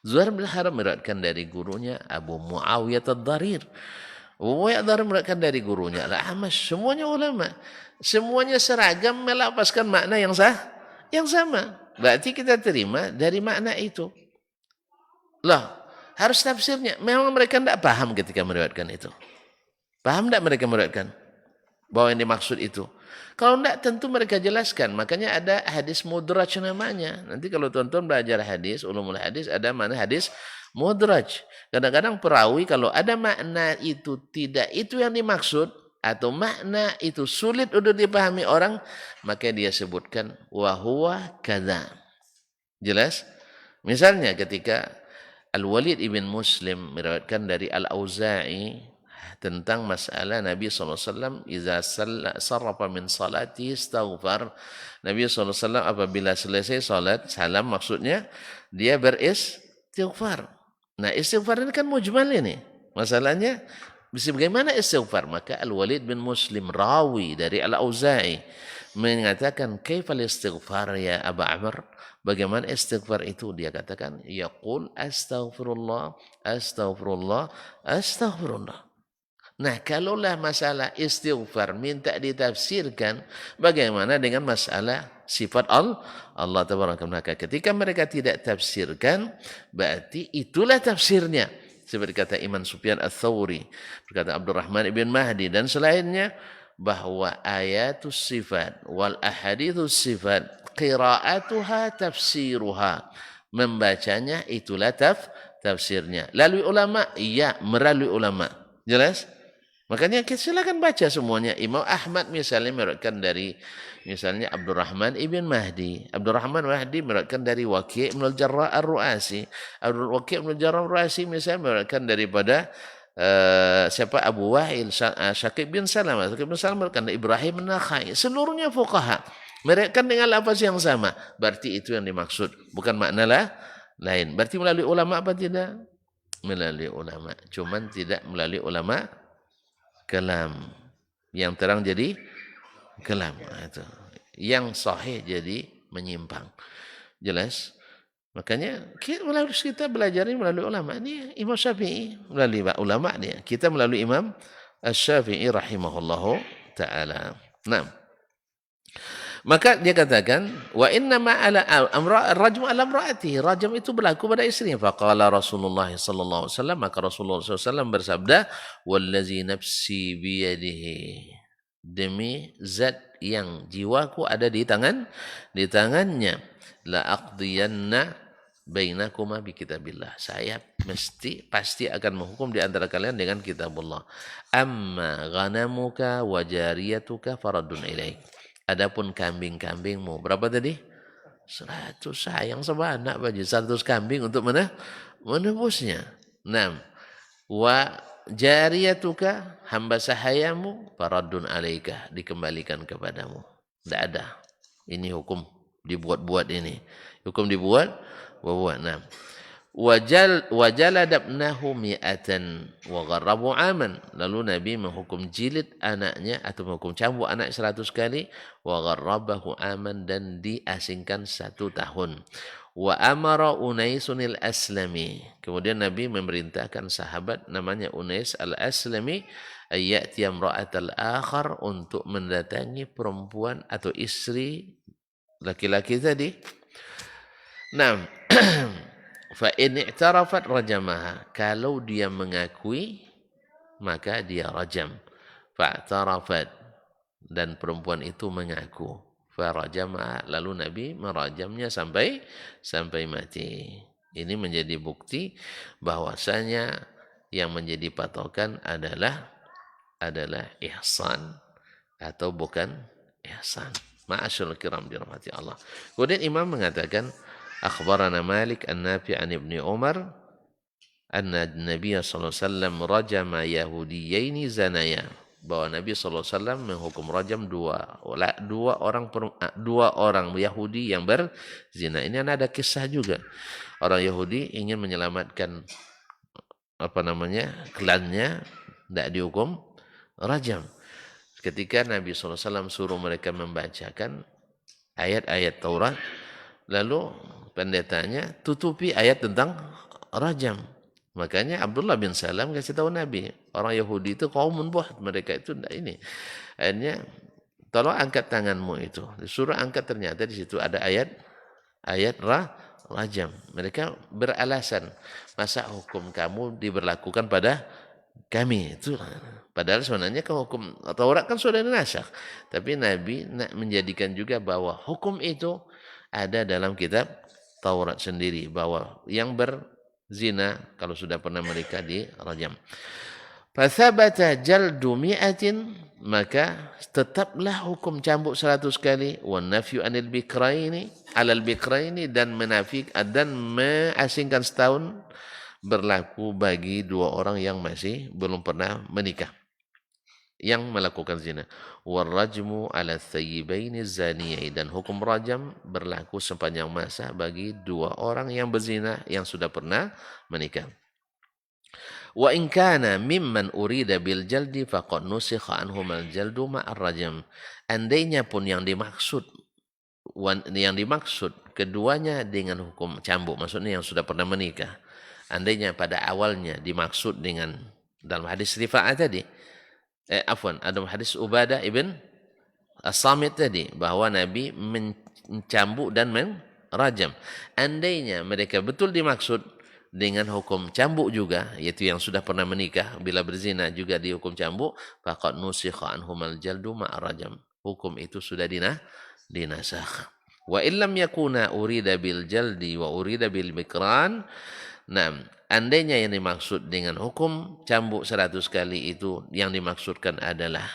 Zuhair bin Harb meriwayatkan dari gurunya Abu Muawiyah ad-Darir. Abu Muawiyah ad-Darir meriwayatkan dari gurunya Al-A'mash. Semuanya ulama. Semuanya seragam melapaskan makna yang sama. Berarti kita terima dari makna itu. Lah, harus tafsirnya. Memang mereka tidak paham ketika meriwayatkan itu. Paham tidak mereka meriwayatkan bahwa yang dimaksud itu? Kalau tidak, tentu mereka jelaskan. Makanya ada hadis mudraj namanya. Nanti kalau tuan-tuan belajar hadis, ulumul hadis, ada mana hadis mudraj. Kadang-kadang perawi kalau ada makna itu tidak itu yang dimaksud, atau makna itu sulit untuk dipahami orang, maka dia sebutkan wa huwa kadza. Jelas? Misalnya ketika Al-Walid ibn Muslim meriwayatkan dari Al-Auza'i tentang masalah Nabi SAW iza sarrafa min salati istaghfar. Nabi SAW apabila selesai salat, salam maksudnya, dia beristighfar. Nah, istighfar ini kan mujmal ini. Masalahnya, bagaimana istighfar? Maka Al-Walid bin Muslim, rawi dari Al-Auza'i, mengatakan, kaifal istighfar ya Aba Amr? Bagaimana istighfar itu? Dia katakan, yaqul astaghfirullah, astaghfirullah, astaghfirullah. Nah, kalaulah masalah istighfar minta ditafsirkan, bagaimana dengan masalah sifat Allah Tabaraka wa Ta'ala? Ketika mereka tidak tafsirkan, berarti itulah tafsirnya. Seperti kata Imam Sufyan Ats-Tsauri, berkata Abdurrahman ibn Mahdi dan selainnya, bahwa ayatus sifat wal ahadithus sifat qira'atuha tafsiruha. Membacanya itulah tafsirnya. Lalu ulama? Iya, melalui ulama. Jelas? Makanya silakan baca semuanya. Imam Ahmad misalnya meriwayatkan dari misalnya Abdurrahman ibn Mahdi. Abdurrahman Mahdi meriwayatkan dari Waqi' ibn al-Jarrah ar-Ru'asi. Waqi' ibn al-Jarrah ar-Ru'asi misalnya meriwayatkan daripada siapa Abu Wa'il Syaqib bin Salamah. Syaqib bin Salamah meriwayatkan dari Ibrahim an-Nakhai. Seluruhnya fuqaha meriwayatkan dengan lafaz yang sama. Berarti itu yang dimaksud, bukan makna lain. Berarti melalui ulama apa tidak? Melalui ulama. Cuman tidak melalui ulama kalam. Yang terang jadi kalam. Itu. Yang sahih jadi menyimpang. Jelas? Makanya kita belajar melalui ulama. Ini Imam Syafi'i melalui ulama dia. Kita melalui Imam Asy-Syafi'i rahimahullahu taala. Nah, maka dia katakan wa inna ma ala rajm ala imraati, rajam itu berlaku pada istrinya. Faqala Rasulullah sallallahu alaihi wasallam, maka Rasulullah sallallahu alaihi wasallam bersabda, wallazi nafsi biyadihi, demi zat yang jiwaku ada di tangannya, la aqdiyanna bainakuma bi kitabillah, saya pasti akan menghukum di antara kalian dengan kitabullah. Amma ghanamuka wa jariyatuka faradun ilaik. Adapun kambing-kambingmu, berapa tadi? 100, sayang sama anak baju 100 kambing untuk menebusnya. 6. Wa jariyatuka, hamba sahayamu, faradun alaika, dikembalikan kepadamu. Tidak ada. Ini hukum dibuat-buat ini. Hukum dibuat. 6. Wajaladabnahu mi'atan wa gharrabu aman. Lalu Nabi menghukum jilid anaknya atau menghukum cambuk anak 100 kali, wa gharrabahu aman, dan diasingkan 1 tahun. Wa amara Unaisunil Aslami. Kemudian Nabi memerintahkan sahabat namanya Unais al-Aslami ayyati imra'atal akhar, untuk mendatangi perempuan atau istri laki-laki tadi. Nah, fa in i'tarafat rajamaha, kalau dia mengakui maka dia rajam. Fa'tarafat, dan perempuan itu mengaku, fa rajamaha, lalu Nabi merajamnya sampai mati. Ini menjadi bukti bahwasanya yang menjadi patokan adalah ihsan atau bukan ihsan. Ma'asyarul kiram dirahmati Allah. Kemudian Imam mengatakan, akhbarana Malik an-Nafi' an Ibnu Umar anna Nabi sallallahu alaihi wasallam rajama yahudiyaini zanaya, bahwa Nabi sallallahu alaihi wasallam menghukum rajam dua orang Yahudi yang berzina. Ini ada kisah juga. Orang Yahudi ingin menyelamatkan klannya, tidak dihukum rajam. Ketika Nabi sallallahu alaihi wasallam suruh mereka membacakan ayat-ayat Taurat, lalu pendetanya tutupi ayat tentang rajam. Makanya Abdullah bin Salam kasih tahu Nabi, orang Yahudi itu qaumun buht, mereka itu tidak ini. Akhirnya, tolong angkat tanganmu itu. Disuruh angkat, ternyata di situ ada ayat rajam. Mereka beralasan, masa hukum kamu diberlakukan pada kami itu. Padahal sebenarnya hukum Taurat kan sudah dinasakh. Tapi Nabi nak menjadikan juga bahwa hukum itu ada dalam kitab Taurat sendiri, bahwa yang berzina kalau sudah pernah menikah dirajam. Fathabata jaldu mi'atin, maka tetaplah hukum cambuk 100 kali, wa nafyu anil bikraini alal bikraini, dan menafik dan mengasingkan setahun berlaku bagi 2 orang yang masih belum pernah menikah yang melakukan zina. Warrajmu ala thayyibaini zaniyai, dan hukum rajam berlaku sepanjang masa bagi 2 orang yang berzina yang sudah pernah menikah. Wa in kana mimman urida bil jaldi faqad nusikha anhum al jaldu ma'ar rajam. Andainya pun yang dimaksud keduanya dengan hukum cambuk, maksudnya yang sudah pernah menikah. Andainya pada awalnya dimaksud dengan dalam hadis Rifa'ah tadi, dalam hadis Ubadah ibn As-Samit tadi, bahwa Nabi mencambuk dan menrajam. Andainya mereka betul dimaksud dengan hukum cambuk juga, yaitu yang sudah pernah menikah bila berzina juga dihukum cambuk, faqad nusikha anhumal jaldu ma'ar rajam. Hukum itu sudah dinasakh. Wa illam yakuna urida bil jaldi wa urida bil mikran. Nah, andainya yang dimaksud dengan hukum cambuk 100 kali itu yang dimaksudkan adalah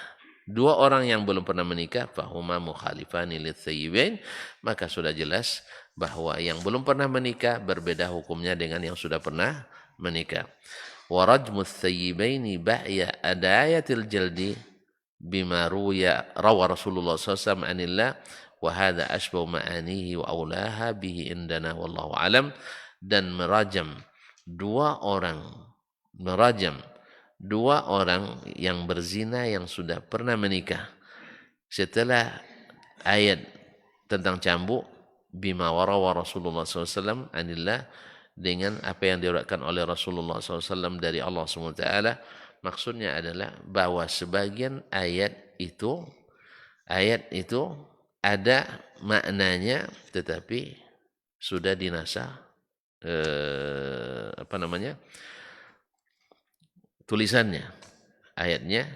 2 orang yang belum pernah menikah, fahuma mukhalifani litsayyibain, maka sudah jelas bahwa yang belum pernah menikah berbeda hukumnya dengan yang sudah pernah menikah. Wa rajmus thayyibaini ba'ya adayatil jaldi bima rawa Rasulullah SAW anillah, wa hadha ashbahu ma'anihi wa awlaha bihi indana wallahu alam. Dan merajam 2 orang yang berzina yang sudah pernah menikah setelah ayat tentang cambuk, bima warawa Rasulullah SAW anillah, dengan apa yang diriwayatkan oleh Rasulullah SAW dari Allah SWT. Maksudnya adalah bahwa sebagian ayat itu ada maknanya tetapi sudah dinasakh tulisannya, ayatnya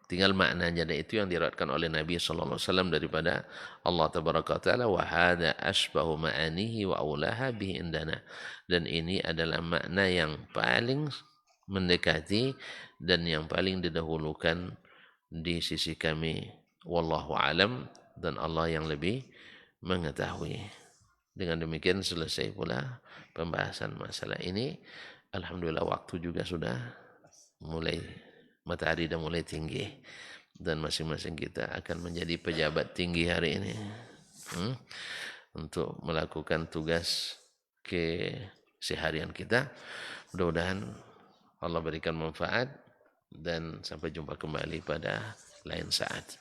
tinggal maknanya, dan itu yang diriwayatkan oleh Nabi sallallahu alaihi wasallam daripada Allah tabaraka taala, wa hadza asbahu ma'anihi wa aulaha bihi indana, dan ini adalah makna yang paling mendekati dan yang paling didahulukan di sisi kami, wallahu alam, dan Allah yang lebih mengetahui. Dengan demikian selesai pula pembahasan masalah ini. Alhamdulillah waktu juga sudah mulai, matahari dah mulai tinggi, dan masing-masing kita akan menjadi pejabat tinggi hari ini untuk melakukan tugas keseharian kita. Mudah-mudahan Allah berikan manfaat, dan sampai jumpa kembali pada lain saat.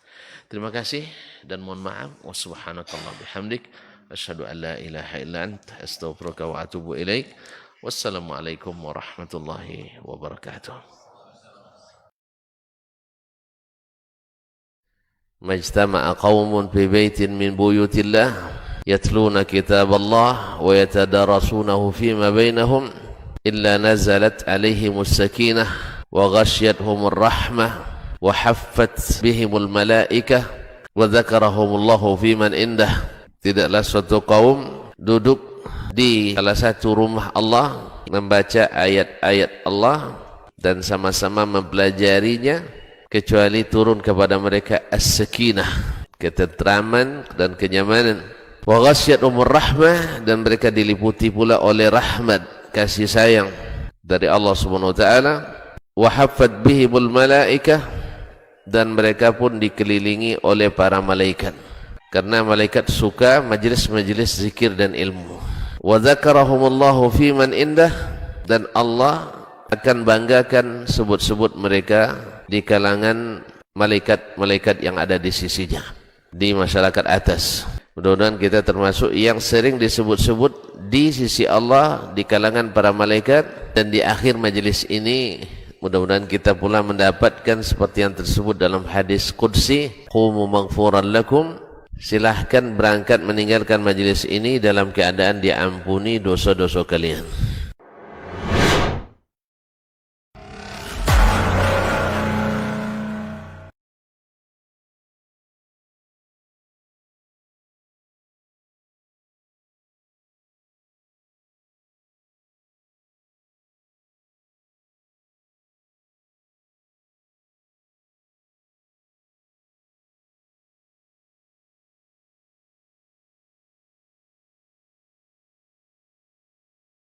Terima kasih dan mohon maaf. Wa subhanakallah bihamdik asyhadu an la ilaha illa anta astaghfiruka wa atubu ilaik. Wassalamualaikum warahmatullahi wabarakatuh. Majtama'a qaumun fi baitin min buyutillah yatluna kitaballah wa yatadarasunahu fima bainahum illa nazalat alaihimus sakinah wa ghasyiyatuhumur rahmah wa haffat bihimul malaikah wa dzakarahumullahu fiman indah. Tidaklah suatu kaum duduk di salah satu rumah Allah membaca ayat-ayat Allah dan sama-sama mempelajarinya, kecuali turun kepada mereka as-sakinah, ketentraman dan kenyamanan. Wa ghasyiyatuhumur rahmah, dan mereka diliputi pula oleh rahmat, kasih sayang dari Allah Subhanahu wa taala. Wa haffat bihimul malaikah, dan mereka pun dikelilingi oleh para malaikat, karena malaikat suka majlis-majlis zikir dan ilmu. Wa dzakarahumullahu fiman indah, dan Allah akan banggakan sebut-sebut mereka di kalangan malaikat-malaikat yang ada di sisinya, di masyarakat atas. Mudah-mudahan kita termasuk yang sering disebut-sebut di sisi Allah di kalangan para malaikat, dan di akhir majlis ini mudah-mudahan kita pula mendapatkan seperti yang tersebut dalam hadis qudsi, qumu maghfuran lakum, silahkan berangkat meninggalkan majlis ini dalam keadaan diampuni dosa-dosa kalian.